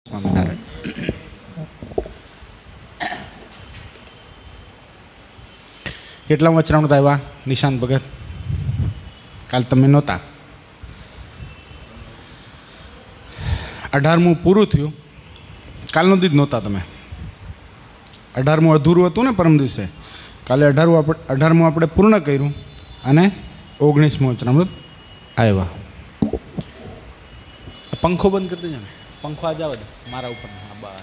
સ્વામિનારાયણ. કેટલા વચરામૃત આવ્યા નિશાંત ભગત? કાલ તમે નહોતા. 18મું પૂરું થયું. કાલનો દી જ નહોતા તમે. 18મું અધૂરું હતું ને પરમ દિવસે. કાલે 18મું આપણે પૂર્ણ કર્યું અને 19મું વચરામૃત આવ્યા. પંખો બંધ કરી દેજો ને. પંખો આ જવા દે મારા ઉપર. બસ.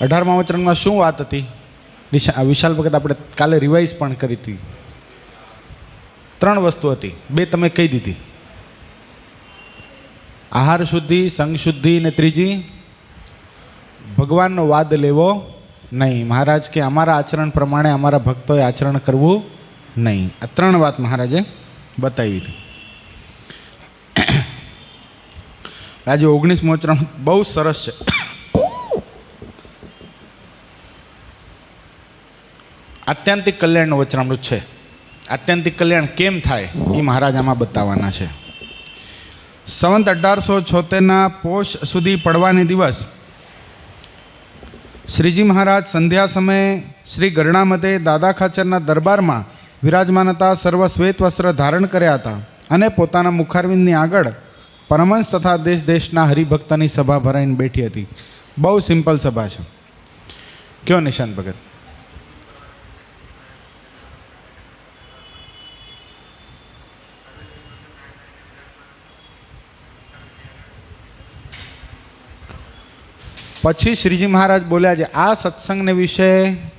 18મા વચરામૃતમાં શું વાત હતી? વિશાલ ભગત આપણે કાલે રિવાઇઝ પણ કરી હતી. 3 વસ્તુ હતી, 2 તમે કહી દીધી. આહાર શુદ્ધિ, સંગ શુદ્ધિ ને ત્રીજી ભગવાનનો વાદ લેવો નહીં. મહારાજ કે અમારા આચરણ પ્રમાણે અમારા ભક્તોએ આચરણ કરવું નહીં. આ 3 વાત મહારાજે બતાવી હતી. આજે 19મું વચરામૃત બહુ સરસ છે. આત્યંતિક કલ્યાણનું વચરામૃત છે. આત્યંતિક કલ્યાણ કેમ થાય એ મહારાજ આમાં બતાવવાના છે. સંવત 1876ના પોષ સુધી પડવાની દિવસ શ્રીજી મહારાજ સંધ્યા સમયે શ્રી ગરણામતે દાદા ખાચરના દરબારમાં વિરાજમાન હતા. સર્વ શ્વેત વસ્ત્ર ધારણ કર્યા હતા અને પોતાના મુખારવિંદની આગળ પરમહંસ તથા દેશ દેશના હરિભક્તની સભા ભરાઈને બેઠી હતી. બહુ સિમ્પલ સભા છે. કયો નિશાંત ભગત? પછી શ્રીજી મહારાજ બોલ્યા છે, આ સત્સંગને વિશે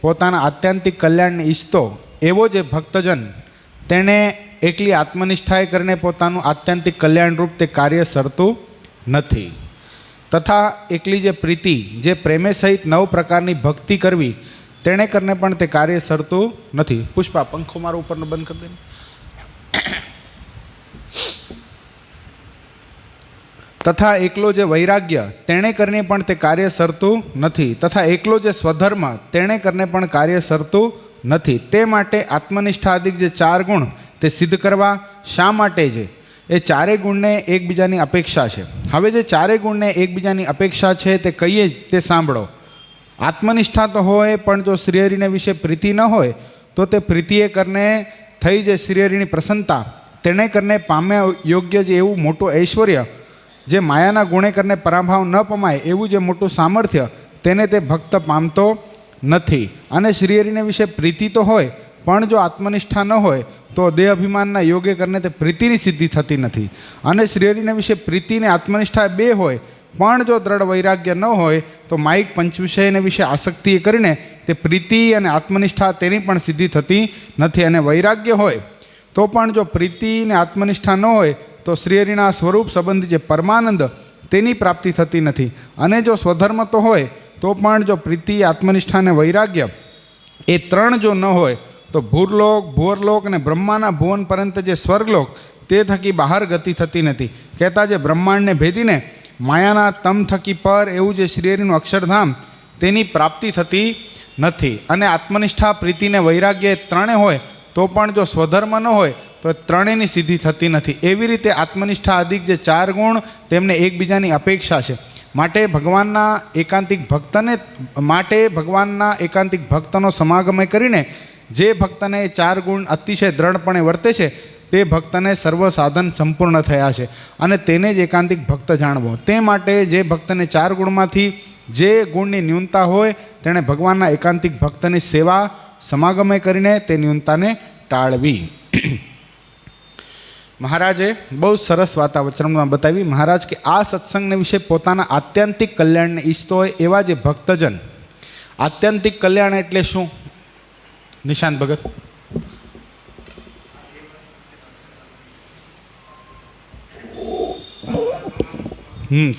પોતાના આત્યંતિક કલ્યાણને ઈચ્છતો એવો જે ભક્તજન તેણે એકલી આત્મનિષ્ઠાએ કરીને પોતાનું આત્યંતિક કલ્યાણરૂપ તે કાર્ય સરતું નથી. તથા એકલી જે પ્રીતિ, જે પ્રેમે સહિત 9 પ્રકારની ભક્તિ કરવી તેણે કરીને પણ તે કાર્ય સરતું નથી. પુષ્પા, પંખો મારો ઉપરનો બંધ કરી દે. તથા એકલો જે વૈરાગ્ય તેણે કરીને પણ તે કાર્ય સરતું નથી. તથા એકલો જે સ્વધર્મ તેણે કરીને પણ કાર્ય સરતું નથી. તે માટે આત્મનિષ્ઠાદિક જે 4 ગુણ તે સિદ્ધ કરવા શા માટે છે? એ 4 ગુણને એકબીજાની અપેક્ષા છે. હવે જે 4 ગુણને એકબીજાની અપેક્ષા છે તે કહીએ તે સાંભળો. આત્મનિષ્ઠા તો હોય, પણ જો શ્રીહરિને વિશે પ્રીતિ ન હોય તો તે પ્રીતિએ કરીને થઈ જે શ્રીહરિની પ્રસન્નતા તેણે કરીને પામ્યા યોગ્ય જે એવું મોટું ઐશ્વર્ય, જે માયાના ગુણે કરીને પરાભાવ ન પમાય એવું જે મોટું સામર્થ્ય તેને તે ભક્ત પામતો નથી. અને શ્રીહરિને વિશે પ્રીતિ તો હોય, પણ જો આત્મનિષ્ઠા ન હોય તો દેહ અભિમાનના યોગ્ય કરીને તે પ્રીતિની સિદ્ધિ થતી નથી. અને શ્રીહરિને વિશે પ્રીતિ અને આત્મનિષ્ઠા 2 હોય, પણ જો દ્રઢ વૈરાગ્ય ન હોય તો માઇક પંચવિષયને વિશે આસક્તિ કરીને તે પ્રીતિ અને આત્મનિષ્ઠા તેની પણ સિદ્ધિ થતી નથી. અને વૈરાગ્ય હોય તો પણ જો પ્રીતિ અને આત્મનિષ્ઠા ન હોય તો શ્રીહરિના સ્વરૂપ સંબંધી જે પરમાનંદ તેની પ્રાપ્તિ થતી નથી. અને જો સ્વધર્મ તો હોય તો પણ જો પ્રીતિ, આત્મનિષ્ઠા અને વૈરાગ્ય એ 3 જો ન હોય તો ભૂરલોક, ભુવરલોક અને બ્રહ્માના ભુવન પર્યંત જે સ્વર્ગલોક તે થકી બહાર ગતિ થતી નથી. કહેતા જે બ્રહ્માંડને ભેદીને માયાના તમ થકી પર એવું જે શ્રીહરિનું અક્ષરધામ તેની પ્રાપ્તિ થતી નથી. અને આત્મનિષ્ઠા, પ્રીતિ અને વૈરાગ્ય 3 હોય તો પણ જો સ્વધર્મ ન હોય તો 3ની સિદ્ધિ થતી નથી. એવી રીતે આત્મનિષ્ઠા અધિક જે 4 ગુણ તેમને એકબીજાની અપેક્ષા છે. માટે ભગવાનના એકાંતિક ભક્તનો સમાગમ કરીને જે ભક્તને 4 ગુણ અતિશય દ્રઢપણે વર્તે છે તે ભક્તને સર્વ સાધન સંપૂર્ણ થયા છે અને તેને જ એકાંતિક ભક્ત જાણવો. તે માટે જે ભક્તને 4 ગુણમાંથી જે ગુણની ન્યૂનતા હોય તેણે ભગવાનના એકાંતિક ભક્તની સેવા સમાગમે કરીને તે ન્યૂનતાને ટાળવી. મહારાજે બહુ સરસ વચરામૃતમાં બતાવી. મહારાજ કે આ સત્સંગને વિશે પોતાના આત્યંતિક કલ્યાણને ઈચ્છતો હોય એવા જે ભક્તજન. આત્યંતિક કલ્યાણ એટલે શું નિશાંત ભગત?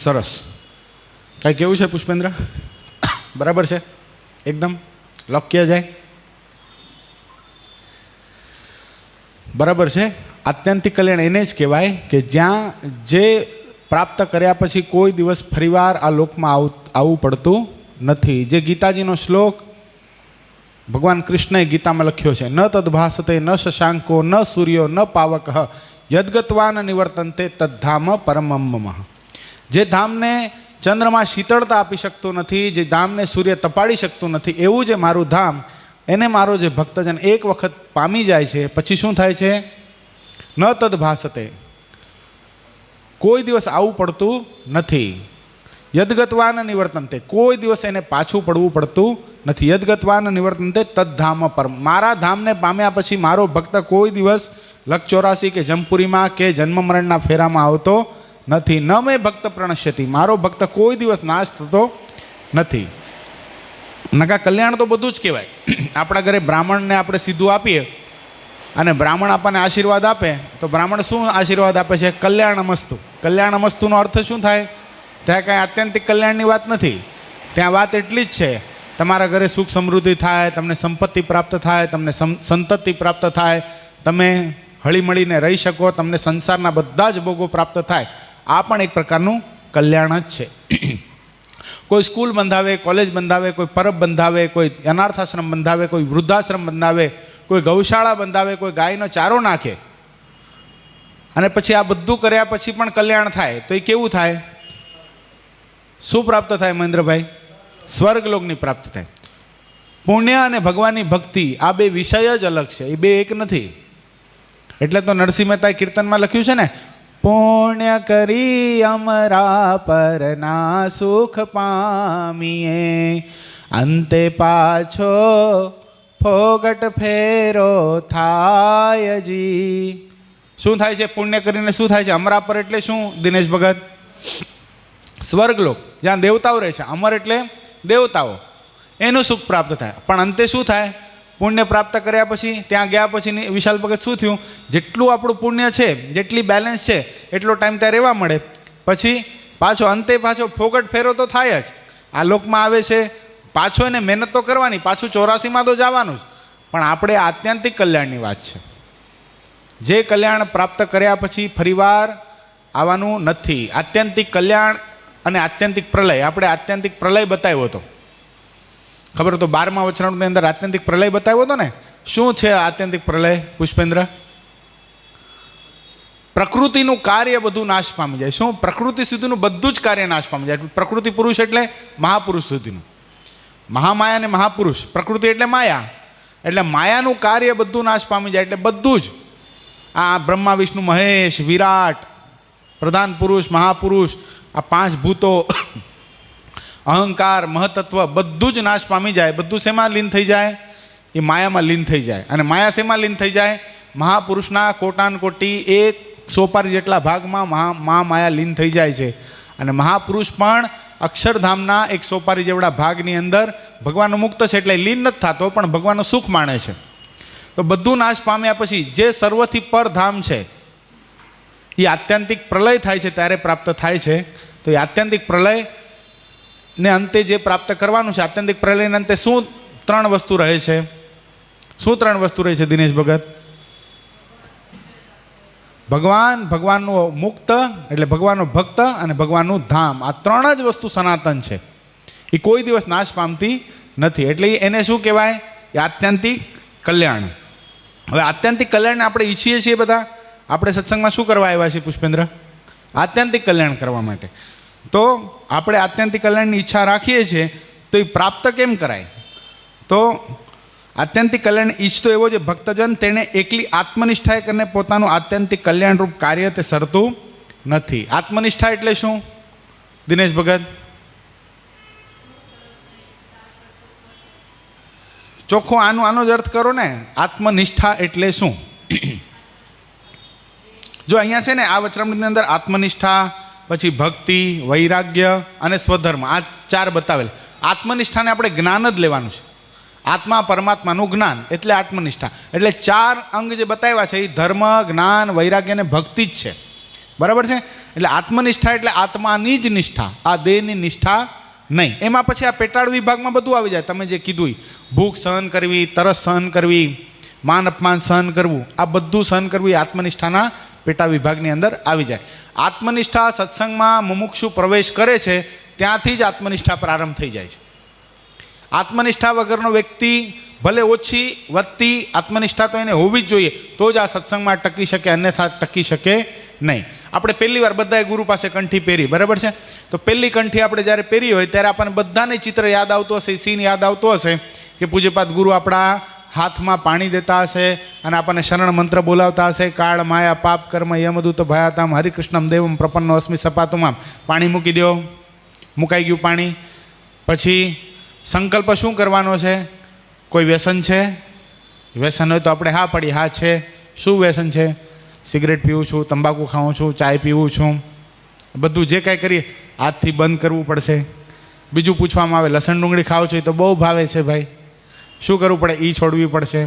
સરસ. કાંઈ કેવું છે પુષ્પેન્દ્ર? બરાબર છે? એકદમ લખ્યા જાય બરાબર છે. આત્યંતિક કલ્યાણ એને જ કહેવાય કે જ્યાં જે પ્રાપ્ત કર્યા પછી કોઈ દિવસ ફરીવાર આ લોકમાં આવવું પડતું નથી. જે ગીતાજીનો શ્લોક ભગવાન કૃષ્ણએ ગીતામાં લખ્યો છે, ન તદ્ભાસતે ન શશાંકો ન સૂર્યો ન પાવક યદગત્વાન નિવર્તન્તે તદ્ધામ પરમમ મમ. જે ધામને ચંદ્રમાં શીતળતા આપી શકતું નથી, જે ધામને સૂર્ય તપાડી શકતું નથી, એવું જે મારું ધામ, એને મારો જે ભક્તજન એક વખત પામી જાય છે, પછી શું થાય છે? ન તદ ભાસતે, કોઈ દિવસ આવું પડતું નથી. યદગતવાન નિવર્તનતે, કોઈ દિવસ એને પાછું પડવું પડતું નથી. યદગતવાન નિવર્તનતે તદ્ધામ પર, મારા ધામને પામ્યા પછી મારો ભક્ત કોઈ દિવસ લક 84 કે જમપુરીમાં કે જન્મ મરણના ફેરામાં આવતો નથી. ન મેં ભક્ત પ્રણશ્યતિ, મારો ભક્ત કોઈ દિવસ નાશ થતો નથી. નકા કલ્યાણ તો બધું જ કહેવાય. આપણા ઘરે બ્રાહ્મણને આપણે સીધું આપીએ અને બ્રાહ્મણ આપણને આશીર્વાદ આપે, તો બ્રાહ્મણ શું આશીર્વાદ આપે છે? કલ્યાણમસ્તુ. કલ્યાણમસ્તુનો અર્થ શું થાય? ત્યાં કાંઈ આત્યંતિક કલ્યાણની વાત નથી. ત્યાં વાત એટલી જ છે, તમારા ઘરે સુખ સમૃદ્ધિ થાય, તમને સંપત્તિ પ્રાપ્ત થાય, તમને સંતતિ પ્રાપ્ત થાય, તમે હળીમળીને રહી શકો, તમને સંસારના બધા જ ભોગો પ્રાપ્ત થાય. આ પણ એક પ્રકારનું કલ્યાણ જ છે. કોઈ સ્કૂલ બંધાવે, કોલેજ બંધાવે, કોઈ પરબ બંધાવે, કોઈ અનાથાશ્રમ બંધાવે, કોઈ વૃદ્ધાશ્રમ બંધાવે, કોઈ ગૌશાળા બંધાવે, કોઈ ગાયનો ચારો નાખે, અને પછી આ બધું કર્યા પછી પણ કલ્યાણ થાય, તો એ કેવું થાય? શું પ્રાપ્ત થાય મહેન્દ્રભાઈ? સ્વર્ગલોકની પ્રાપ્ત થાય. પુણ્ય અને ભગવાનની ભક્તિ, આ બે વિષય જ અલગ છે, એ બે એક નથી. એટલે તો નરસિંહ મહેતાએ કીર્તનમાં લખ્યું છે ને, પુણ્ય કરી અમરા પરના સુખ પામીએ, અંતે પાછો ફોગટ ફેરો થાય જી. શું થાય છે? પુણ્ય કરીને શું થાય છે? અમરા પર એટલે શું દિનેશ ભગત? સ્વર્ગલોક, જ્યાં દેવતાઓ રહે છે. અમર એટલે દેવતાઓ, એનું સુખ પ્રાપ્ત થાય. પણ અંતે શું થાય? પુણ્ય પ્રાપ્ત કર્યા પછી, ત્યાં ગયા પછી વિશાલ ભગત શું થયું? જેટલું આપણું પુણ્ય છે, જેટલી બેલેન્સ છે, એટલો ટાઈમ ત્યાં રહેવા મળે. પછી પાછો અંતે પાછો ફોગટ ફેરો તો થાય જ. આ લોકમાં આવે છે, પાછો એને મહેનત તો કરવાની, પાછું 84માં તો જવાનું જ. પણ આપણે આત્યંતિક કલ્યાણની વાત છે. જે કલ્યાણ પ્રાપ્ત કર્યા પછી ફરીવાર આવવાનું નથી. આત્યંતિક કલ્યાણ અને આત્યંતિક પ્રલય, આપણે આત્યંતિક પ્રલય બતાવ્યો હતો, ખબર તો 12મા વચનામૃતની અંદર આત્યંતિક પ્રલય બતાવ્યો હતો ને. શું છે આત્યંતિક પ્રલય પુષ્પેન્દ્ર? પ્રકૃતિનું કાર્ય બધું નાશ પામી જાય. શું? પ્રકૃતિ સુધીનું બધું જ કાર્ય નાશ પામી જાય. પ્રકૃતિ પુરુષ એટલે મહાપુરુષ સુધીનું, મહામાયા અને મહાપુરુષ. પ્રકૃતિ એટલે માયા, એટલે માયાનું કાર્ય બધું નાશ પામી જાય. એટલે બધું જ આ બ્રહ્મા વિષ્ણુ મહેશ વિરાટ, પ્રધાન પુરુષ, મહાપુરુષ, આ 5 ભૂતો, અહંકાર, મહતત્વ, બધું જ નાશ પામી જાય. બધું શેમાં લીન થઈ જાય? એ માયામાં લીન થઈ જાય. અને માયા શેમાં લીન થઈ જાય? મહાપુરુષના કોટાન કોટી એક સોપારી જેટલા ભાગમાં માયા લીન થઈ જાય છે. અને મહાપુરુષ પણ અક્ષરધામના એક સોપારી જેવડા ભાગની અંદર ભગવાનનો મુક્ત છે, એટલે લીન નથી થતો, પણ ભગવાનનું સુખ માણે છે. તો બધું નાશ પામ્યા પછી જે સર્વથી પર ધામ છે, એ આત્યંતિક પ્રલય થાય છે ત્યારે પ્રાપ્ત થાય છે. તો એ આત્યંતિક પ્રલય ને અંતે જે પ્રાપ્ત કરવાનું છે, આત્યંતિક પ્રલયને અંતે શું 3 વસ્તુ રહે છે? શું 3 વસ્તુ રહે છે દિનેશ ભગત? ભગવાન, ભગવાનનું મુક્ત એટલે ભગવાનનો ભક્ત, અને ભગવાનનું ધામ. આ 3 જ વસ્તુ સનાતન છે, એ કોઈ દિવસ નાશ પામતી નથી. એટલે એને શું કહેવાય? એ આત્યંતિક કલ્યાણ. હવે આત્યંતિક કલ્યાણને આપણે ઈચ્છીએ છીએ બધા. આપણે સત્સંગમાં શું કરવા આવ્યા છીએ પુષ્પેન્દ્ર? આત્યંતિક કલ્યાણ કરવા માટે. તો આપણે આત્યંતિક કલ્યાણની ઈચ્છા રાખીએ છીએ, તો એ પ્રાપ્ત કેમ કરાય? તો આત્યંતિક કલ્યાણ ઈચ્છતો એવો જે ભક્તજન, તેણે એકલી આત્મનિષ્ઠાએ કરીને પોતાનું આત્યંતિક કલ્યાણરૂપ કાર્ય તે સરતું નથી. આત્મનિષ્ઠા એટલે શું દિનેશ ભગત? ચોખ્ખો આનો જ અર્થ કરો ને. આત્મનિષ્ઠા એટલે શું? જો અહીંયા છે ને આ વચનામૃતની અંદર આત્મનિષ્ઠા, પછી ભક્તિ, વૈરાગ્ય અને સ્વધર્મ, આ 4 બતાવેલ. આત્મનિષ્ઠાને આપણે જ્ઞાન જ લેવાનું છે. આત્મા પરમાત્માનું જ્ઞાન એટલે આત્મનિષ્ઠા. એટલે 4 અંગ જે બતાવ્યા છે એ ધર્મ, જ્ઞાન, વૈરાગ્ય અને ભક્તિ જ છે. બરાબર છે? એટલે આત્મનિષ્ઠા એટલે આત્માની જ નિષ્ઠા, આ દેહની નિષ્ઠા નહીં. એમાં પછી આ પેટાળ વિભાગમાં બધું આવી જાય. તમે જે કીધું, ભૂખ સહન કરવી, તરસ સહન કરવી, માન અપમાન સહન કરવું, આ બધું સહન કરવું એ આત્મનિષ્ઠાના પેટા વિભાગની અંદર આવી જાય. આત્મનિષ્ઠા સત્સંગમાં મુમુક્ષુ પ્રવેશ કરે છે ત્યાંથી જ આત્મનિષ્ઠા પ્રારંભ થઈ જાય છે. આત્મનિષ્ઠા વગરનો વ્યક્તિ ભલે ઓછી વધતી આત્મનિષ્ઠા તો એને હોવી જ જોઈએ, તો જ આ સત્સંગમાં ટકી શકે, અન્યથા ટકી શકે નહીં. આપણે પહેલી વાર બધાએ ગુરુ પાસે કંઠી પહેરી, બરાબર છે? તો પહેલી કંઠી આપણે જ્યારે પહેરી હોય ત્યારે આપણને બધાને ચિત્ર યાદ આવતું હશે, સીન યાદ આવતો હશે કે પૂજ્યપાદ ગુરુ આપણા હાથમાં પાણી દેતા હશે અને આપણને શરણ મંત્ર બોલાવતા હશે, કાળ માયા પાપ કર્મ યમદૂત ભયાતામ હરિકૃષ્ણમ દેવમ પ્રપન્નો અસ્મિ સપાતુમામ, પાણી મૂકી દો, મુકાઈ ગયું પાણી. પછી સંકલ્પ શું કરવાનો છે? કોઈ વ્યસન છે? વ્યસન હોય તો આપણે હા પડી, હા છે. શું વ્યસન છે? સિગરેટ પીવું છું, તંબાકુ ખાઉં છું, ચાય પીવું છું, બધું જે કાંઈ કરીએ આજથી બંધ કરવું પડશે. બીજું પૂછવામાં આવે લસણ ડુંગળી ખાઓ છો તો બહુ ભાવે છે ભાઈ, શું કરવું પડે? એ છોડવી પડશે.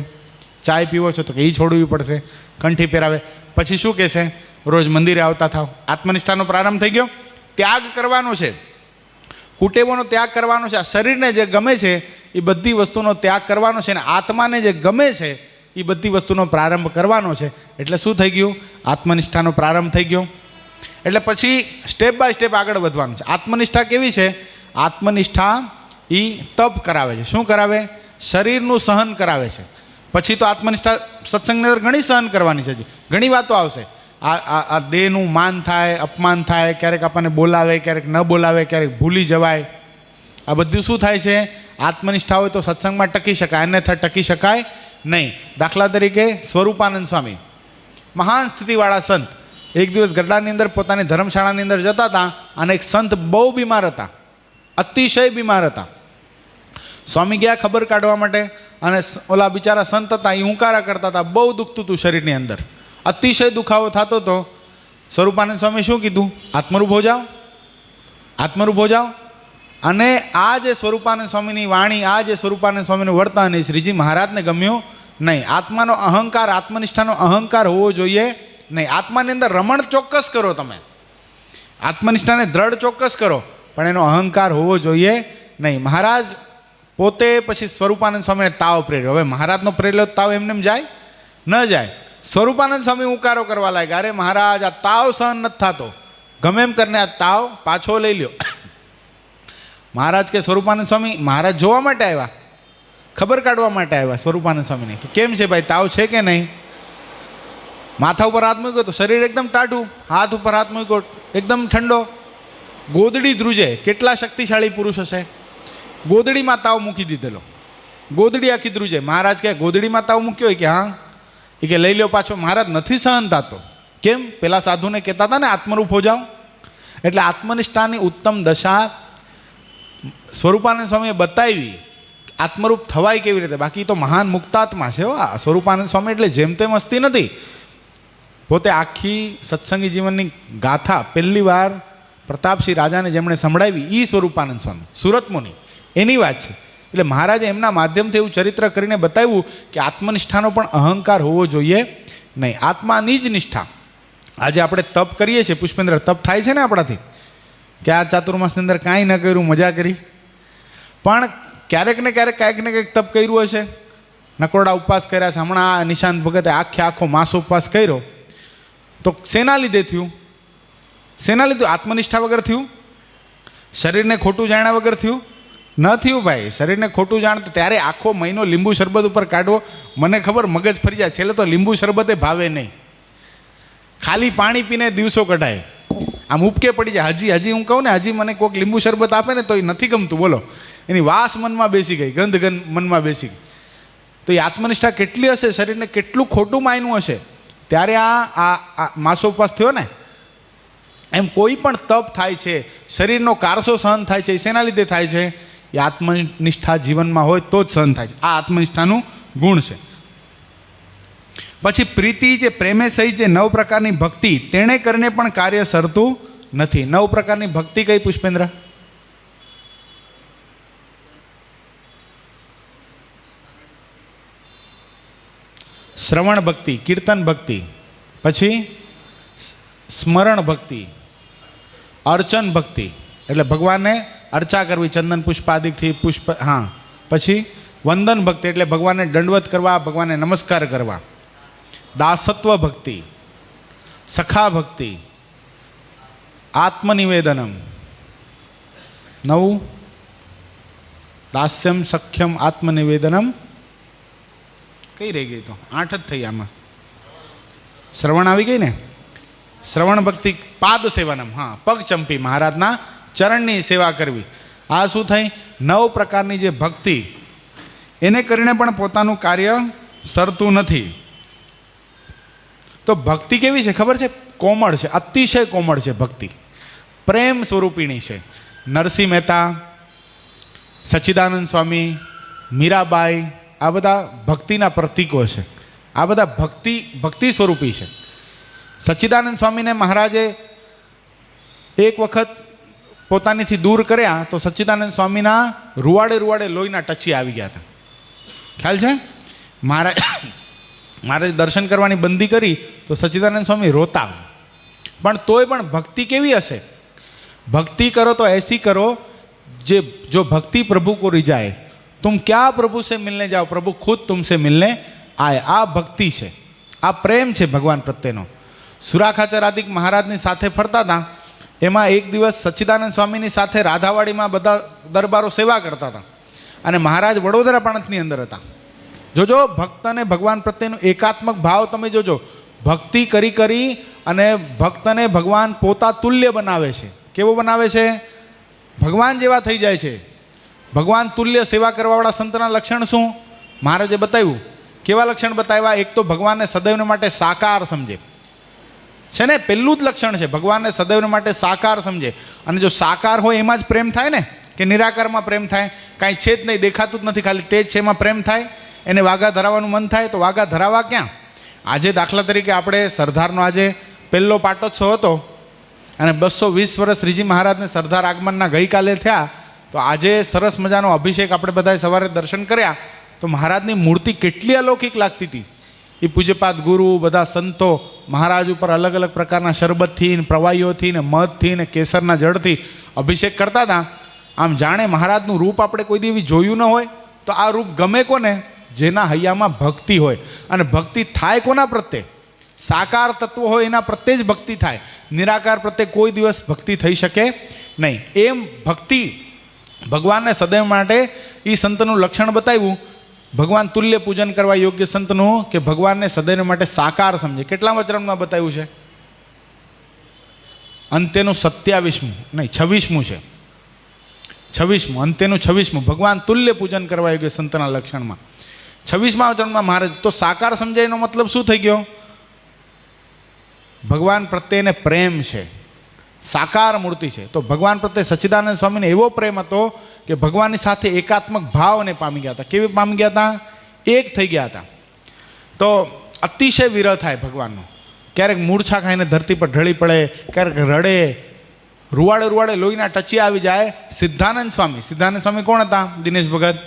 ચાય પીવો છો તો કે એ છોડવી પડશે. કંઠી પહેરાવે. પછી શું કહેશે? રોજ મંદિરે આવતા થાવ. આત્મનિષ્ઠાનો પ્રારંભ થઈ ગયો. ત્યાગ કરવાનો છે, કુટેવોનો ત્યાગ કરવાનો છે. આ શરીરને જે ગમે છે એ બધી વસ્તુનો ત્યાગ કરવાનો છે અને આત્માને જે ગમે છે એ બધી વસ્તુનો પ્રારંભ કરવાનો છે. એટલે શું થઈ ગયું? આત્મનિષ્ઠાનો પ્રારંભ થઈ ગયો. એટલે પછી સ્ટેપ બાય સ્ટેપ આગળ વધવાનું છે. આત્મનિષ્ઠા કેવી છે? આત્મનિષ્ઠા એ તપ કરાવે છે. શું કરાવે? શરીરનું સહન કરાવે છે. પછી તો આત્મનિષ્ઠા સત્સંગની અંદર ઘણી સહન કરવાની છે, ઘણી વાતો આવશે. આ દેહનું માન થાય, અપમાન થાય, ક્યારેક આપણને બોલાવે, ક્યારેક ન બોલાવે, ક્યારેક ભૂલી જવાય. આ બધું શું થાય છે? આત્મનિષ્ઠા હોય તો સત્સંગમાં ટકી શકાય, અન્યથા ટકી શકાય નહીં. દાખલા તરીકે સ્વરૂપાનંદ સ્વામી, મહાન સ્થિતિવાળા સંત, એક દિવસ ગરડાની અંદર પોતાની ધર્મશાળાની અંદર જતા હતા અને એક સંત બહુ બીમાર હતા, અતિશય બીમાર હતા. સ્વામી ગયા ખબર કાઢવા માટે અને ઓલા બિચારા સંત હતા એ હુંકારા કરતા હતા, બહુ દુખતું હતું શરીરની અંદર, અતિશય દુખાવો થતો હતો. સ્વરૂપાનંદ સ્વામી શું કીધું? આત્મરૂપ હો જાઓ, આત્મરૂપ હો જાઓ. અને આ જે સ્વરૂપાનંદ સ્વામીની વાણી, આ જે સ્વરૂપાનંદ સ્વામીનું વર્તન એ શ્રીજી મહારાજને ગમ્યું નહીં. આત્માનો અહંકાર, આત્મનિષ્ઠાનો અહંકાર હોવો જોઈએ નહીં. આત્માની અંદર રમણ ચોક્કસ કરો, તમે આત્મનિષ્ઠાને દ્રઢ ચોક્કસ કરો, પણ એનો અહંકાર હોવો જોઈએ નહીં. મહારાજ પોતે પછી સ્વરૂપાનંદ સ્વામીને તાવ પ્રેર્યો. હવે મહારાજનો પ્રેરેલો તાવ એમને જાય ન જાય. સ્વરૂપાનંદ સ્વામી ઉકારો કરવા લાગ્યા, અરે મહારાજ આ તાવ સહન નથી થતો, ગમે એમ કરીને આ તાવ પાછો લઈ લ્યો. મહારાજ કે સ્વરૂપાનંદ સ્વામી, મહારાજ જોવા માટે આવ્યા, ખબર કાઢવા માટે આવ્યા સ્વરૂપાનંદ સ્વામીને કે કેમ છે ભાઈ, તાવ છે કે નહીં? માથા ઉપર હાથ મૂક્યો તો શરીર એકદમ ટાઢું, હાથ ઉપર હાથ મૂક્યો એકદમ ઠંડો, ગોદડી ધ્રુજે. કેટલા શક્તિશાળી પુરુષ હશે! ગોદડીમાં તાવ મૂકી દીધેલો, ગોદડી આખી ધ્રુજે. મહારાજ કે ગોદડીમાં તાવ મૂક્યો હોય કે હા, એ કે લઈ લ્યો પાછો. મહારાજ નથી સહન થતો. કેમ? પેલા સાધુને કહેતા હતા ને આત્મરૂપ હો જાઓ. એટલે આત્મનિષ્ઠાની ઉત્તમ દશા સ્વરૂપાનંદ સ્વામીએ બતાવી. આત્મરૂપ થવાય કેવી રીતે? બાકી તો મહાન મુક્તાત્મા છે આ સ્વરૂપાનંદ સ્વામી, એટલે જેમ તેમ હસ્તી નથી. પોતે આખી સત્સંગી જીવનની ગાથા પહેલી વાર પ્રતાપસિંહ રાજાને જેમણે સંભળાવી એ સ્વરૂપાનંદ સ્વામી, સુરત મુનિ, એની વાત છે. એટલે મહારાજે એમના માધ્યમથી એવું ચરિત્ર કરીને બતાવ્યું કે આત્મનિષ્ઠાનો પણ અહંકાર હોવો જોઈએ નહીં. આત્માની જ નિષ્ઠા. આજે આપણે તપ કરીએ છીએ પુષ્પેન્દ્ર, તપ થાય છે ને આપણાથી કે આ ચાતુર્માસની અંદર કાંઈ ન કર્યું, મજા કરી, પણ ક્યારેક ને ક્યારેક કાંઈક ને કંઈક તપ કર્યું હશે. નકોરડા ઉપવાસ કર્યા છે. હમણાં નિશાંત ભગતે આખો માસ ઉપવાસ કર્યો, તો શેના લીધે થયું? શેના લીધે? આત્મનિષ્ઠા વગર થયું? શરીરને ખોટું જાણ્યા વગર થયું? ન થયું ભાઈ. શરીરને ખોટું જાણતું ત્યારે આખો મહિનો લીંબુ શરબત ઉપર કાઢવો, મને ખબર મગજ ફરી જાય. છેલ્લે તો લીંબુ શરબતે ભાવે નહીં, ખાલી પાણી પીને દિવસો કઢાય, આમ ઉપકે પડી જાય. હજી હું કહું ને, હજી મને કોઈક લીંબુ શરબત આપે ને તો એ નથી ગમતું. બોલો, એની વાસ મનમાં બેસી ગઈ, ગંધ મનમાં બેસી ગઈ. તો એ આત્મનિષ્ઠા કેટલી હશે, શરીરને કેટલું ખોટું માન્યું હશે, ત્યારે આ માસોપવાસ થયો ને. એમ કોઈ પણ તપ થાય છે, શરીરનો કારસો સહન થાય છે, એ શેના લીધે થાય છે? એ આત્મનિષ્ઠા જીવનમાં હોય તો જ સહન થાય છે. આ આત્મનિષ્ઠાનું ગુણ છે. પછી પ્રીતિ, જે પ્રેમે સહિત જે 9 પ્રકારની ભક્તિ, તેણે કરીને પણ કાર્ય સરતું નથી. 9 પ્રકારની ભક્તિ કઈ પુષ્પેન્દ્ર? શ્રવણ ભક્તિ, કીર્તન ભક્તિ, પછી સ્મરણ ભક્તિ, અર્ચન ભક્તિ, એટલે ભગવાનને અર્ચા કરવી ચંદન પુષ્પાદિકથી, પુષ્પ, હા. પછી વંદન ભક્તિ, એટલે ભગવાનને દંડવત કરવા, ભગવાનને નમસ્કાર કરવા. દાસત્વ ભક્તિ, સખા ભક્તિ, આત્મનિવેદનમ, 9, દાસ્યમ સખ્યમ આત્મનિવેદનમ, કઈ રહી ગઈ? તો 8 જ થઈ. આમાં શ્રવણ આવી ગઈ ને. શ્રવણ ભક્તિ, પાદ સેવનમ, હા, પગ ચંપી, મહારાજના ચરણની સેવા કરવી. આ શું થઈ? 9 પ્રકારની જે ભક્તિ, એને કરીને પણ પોતાનું કાર્ય સરતું નથી. તો ભક્તિ કેવી છે ખબર છે? કોમળ છે, અતિશય કોમળ છે ભક્તિ, પ્રેમ સ્વરૂપિણી છે. નરસિંહ મહેતા, સચ્ચિદાનંદ સ્વામી, મીરાબાઈ, આ બધા ભક્તિના પ્રતીકો છે. આ બધા ભક્તિ સ્વરૂપી છે. સચ્ચિદાનંદ સ્વામીને મહારાજે એક વખત પોતાનીથી દૂર કર્યા તો સચ્ચિદાનંદ સ્વામીના રૂવાડે લોહીના ટચી આવી ગયા હતા. ખ્યાલ છે? મહારાજ દર્શન કરવાની બંધી કરી તો સચ્ચિદાનંદ સ્વામી રોતા. પણ તોય પણ ભક્તિ કેવી હશે? भक्ति करो तो ऐसी करो जो भक्ति प्रभु को रिझाए. तुम क्या प्रभु से मिलने जाओ, प्रभु खुद तुमसे मिलने आए. आ भक्ति है, आ प्रेम है भगवान प्रत्येनो. सुराखाचराधिक महाराजनी साथे फरता था. एमां एक दिवस सच्चिदानंद स्वामीनी साथे राधावाड़ीमां बधा दरबारो सेवा करता था अने महाराज वडोदरा प्रांतनी अंदर हता. जोजो भक्तने भगवान प्रत्येनो एकात्मक भाव तमे जोजो. भक्ति करी करी अने भक्तने भगवान पोता तुल्य बनावे छे. केवो बनावे छे? भगवान जेवा थई जाय छे. भगवान तुल्य सेवा करवावाळा संतना लक्षण शुं? महाराजे बताव्युं. केवा लक्षण बताव्या? एक तो भगवानने सदैवने माटे साकार समझे छे ने, पेલું જ લક્ષણ છે. ભગવાનને સદૈવને માટે સાકાર સમજે. અને જો સાકાર હોય એમાં જ પ્રેમ થાય ને, કે નિરાકારમાં પ્રેમ થાય? કાંઈ છે જ નહીં, દેખાતું જ નથી, ખાલી તે જ છે, એમાં પ્રેમ થાય? એને વાઘા ધરાવવાનું મન થાય તો વાઘા ધરાવવા ક્યાં? આજે દાખલા તરીકે આપણે સરદારનો આજે પહેલો પાટોત્સવ હતો અને 220 વર્ષ શ્રીજી મહારાજને સરદાર આગમનના ગઈકાલે થયા. તો આજે સરસ મજાનો અભિષેક આપણે બધાએ સવારે દર્શન કર્યા તો મહારાજની મૂર્તિ કેટલી અલૌકિક લાગતી હતી. એ પૂજ્યપાદ ગુરુ, બધા સંતો મહારાજ ઉપર અલગ અલગ પ્રકારના શરબતથી ને પ્રવાહીઓથી ને મધથી ને કેસરના જળથી અભિષેક કરતા હતા. આમ જાણે મહારાજનું રૂપ આપણે કોઈ દિવસ જોયું ન હોય. તો આ રૂપ ગમે કોને? જેના હૈયામાં ભક્તિ હોય. અને ભક્તિ થાય કોના પ્રત્યે? સાકાર તત્વ હોય એના પ્રત્યે જ ભક્તિ થાય. નિરાકાર પ્રત્યે કોઈ દિવસ ભક્તિ થઈ શકે નહીં. એમ ભક્તિ ભગવાનને સદૈવ માટે એ સંતનું લક્ષણ બતાવ્યું. ભગવાન તુલ્ય પૂજન કરવા યોગ્ય સંતનું કે ભગવાનને સદૈવ માટે સાકાર સમજે. કેટલા વચનમાં બતાવ્યું છે? અંત્યનું 27મું નહીં, 26મું છે. 26મું, અંત્યનું 26મું. ભગવાન તુલ્ય પૂજન કરવા યોગ્ય સંતના લક્ષણમાં 26મા વચનમાં મહારાજ તો સાકાર સમજાય. એનો મતલબ શું થઈ ગયો? ભગવાન પ્રત્યેને પ્રેમ છે, સાકાર મૂર્તિ છે. તો ભગવાન પ્રત્યે સચ્ચિદાનંદ સ્વામીને એવો પ્રેમ હતો કે ભગવાનની સાથે એકાત્મક ભાવને પામી ગયા હતા. કેવી પામી ગયા હતા? એક થઈ ગયા હતા. તો અતિશય વિરહ થાય ભગવાનનો. ક્યારેક મૂર્છા ખાઈને ધરતી પર ઢળી પડે, ક્યારેક રડે, રૂવાડે લોહીના ટચી આવી જાય. સિદ્ધાનંદ સ્વામી કોણ હતા? દિનેશ ભગત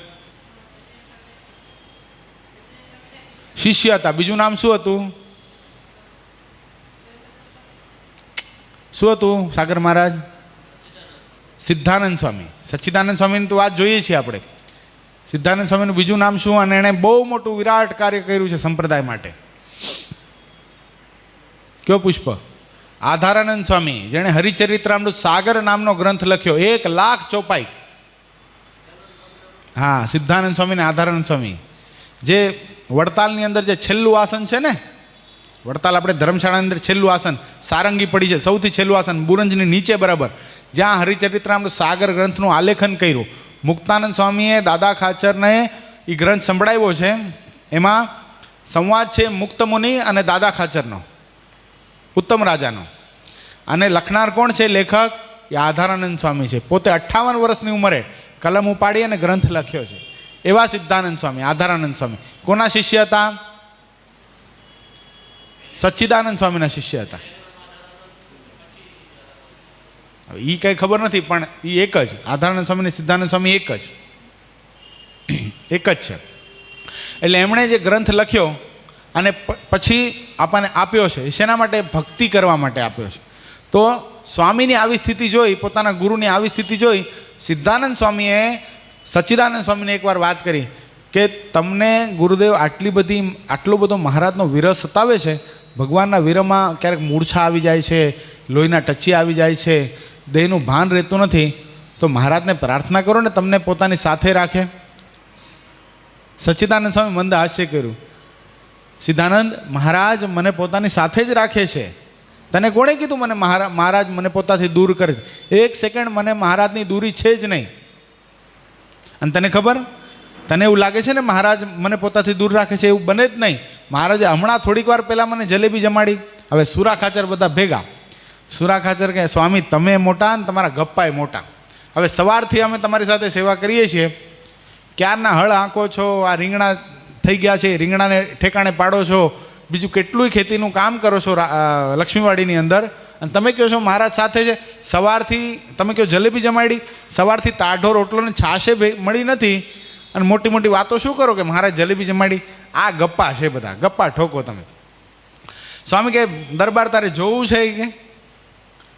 શિષ્ય હતા. બીજું નામ શું હતું? શું હતું સાગર મહારાજ? સિદ્ધાનંદ સ્વામી. સચ્ચિદાનંદ સ્વામીની તો વાત જોઈએ છીએ આપણે. સિદ્ધાનંદ સ્વામીનું બીજું નામ શું? અને એણે બહુ મોટું વિરાટ કાર્ય કર્યું છે સંપ્રદાય માટે. કયો પુષ્પ? આધારાનંદ સ્વામી, જેણે હરિચરિત્રામૃત સાગર નામનો ગ્રંથ લખ્યો, 1,00,000 ચોપાઈ. હા, સિદ્ધાનંદ સ્વામી ને આધારાનંદ સ્વામી. જે વડતાલની અંદર જે છેલ્લું આસન છે ને, વડતાલ આપણે ધર્મશાળાની અંદર છેલ્લું આસન સારંગી પડી છે, સૌથી છેલ્લું આસન બુરંજની નીચે બરાબર, જ્યાં હરિચરિત્રામૃત સાગર ગ્રંથનું આલેખન કર્યું. મુક્તાનંદ સ્વામીએ દાદા ખાચરને એ ગ્રંથ સંભળાવ્યો છે. એમાં સંવાદ છે મુક્ત મુનિ અને દાદા ખાચરનો, ઉત્તમ રાજાનો. અને લખનાર કોણ છે લેખક? એ આધારાનંદ સ્વામી છે. પોતે 58 વર્ષની ઉંમરે કલમ ઉપાડી અને ગ્રંથ લખ્યો છે. એવા સિદ્ધાનંદ સ્વામી, આધારાનંદ સ્વામી કોના શિષ્ય હતા? સચ્ચિદાનંદ સ્વામીના શિષ્ય હતા. એ કંઈ ખબર નથી, પણ એ એક જ આધારાનંદ સ્વામી ને સિદ્ધાનંદ સ્વામી એક જ છે. એટલે એમણે જે ગ્રંથ લખ્યો અને પછી આપણને આપ્યો છે, શેના માટે? ભક્તિ કરવા માટે આપ્યો છે. તો સ્વામીની આવી સ્થિતિ જોઈ, પોતાના ગુરુની આવી સ્થિતિ જોઈ, સિદ્ધાનંદ સ્વામીએ સચ્ચિદાનંદ સ્વામીને એકવાર વાત કરી કે તમને ગુરુદેવ આટલો બધો મહારાજનો વિરહ સતાવે છે. ભગવાનના વિરહમાં ક્યારેક મૂર્છા આવી જાય છે, લોહીના ટચી આવી જાય છે, દેહનું ભાન રહેતું નથી. તો મહારાજને પ્રાર્થના કરો ને તમને પોતાની સાથે રાખે. સચ્ચિદાનંદ સ્વામી મંદ હાસ્ય કર્યું. સિદ્ધાનંદ, મહારાજ મને પોતાની સાથે જ રાખે છે, તને કોણે કીધું મને મહારાજ મને પોતાથી દૂર કરે છે? એક સેકન્ડ મને મહારાજની દૂરી છે જ નહીં. અને તને ખબર, તને એવું લાગે છે ને મહારાજ મને પોતાથી દૂર રાખે છે? એવું બને જ નહીં. મહારાજે હમણાં થોડીક વાર પહેલાં મને જલેબી જમાડી. હવે સુરા ખાચર બધા ભેગા. સુરા ખાચર કે સ્વામી તમે મોટા અને તમારા ગપ્પાએ મોટા. હવે સવારથી અમે તમારી સાથે સેવા કરીએ છીએ, ક્યારના હળ આંકો છો, આ રીંગણા થઈ ગયા છે, રીંગણાને ઠેકાણે પાડો છો, બીજું કેટલુંય ખેતીનું કામ કરો છો લક્ષ્મીવાડીની અંદર, અને તમે કહો છો મહારાજ સાથે છે. સવારથી તમે કહો જલેબી જમાડી, સવારથી તાઢો રોટલો ને છાશે મળી નથી, અને મોટી મોટી વાતો શું કરો કે મહારાજ જલેબી જમાડી? આ ગપ્પા છે, બધા ગપ્પા ઠોકો તમે. સ્વામી કે દરબાર તારે જોવું છે કે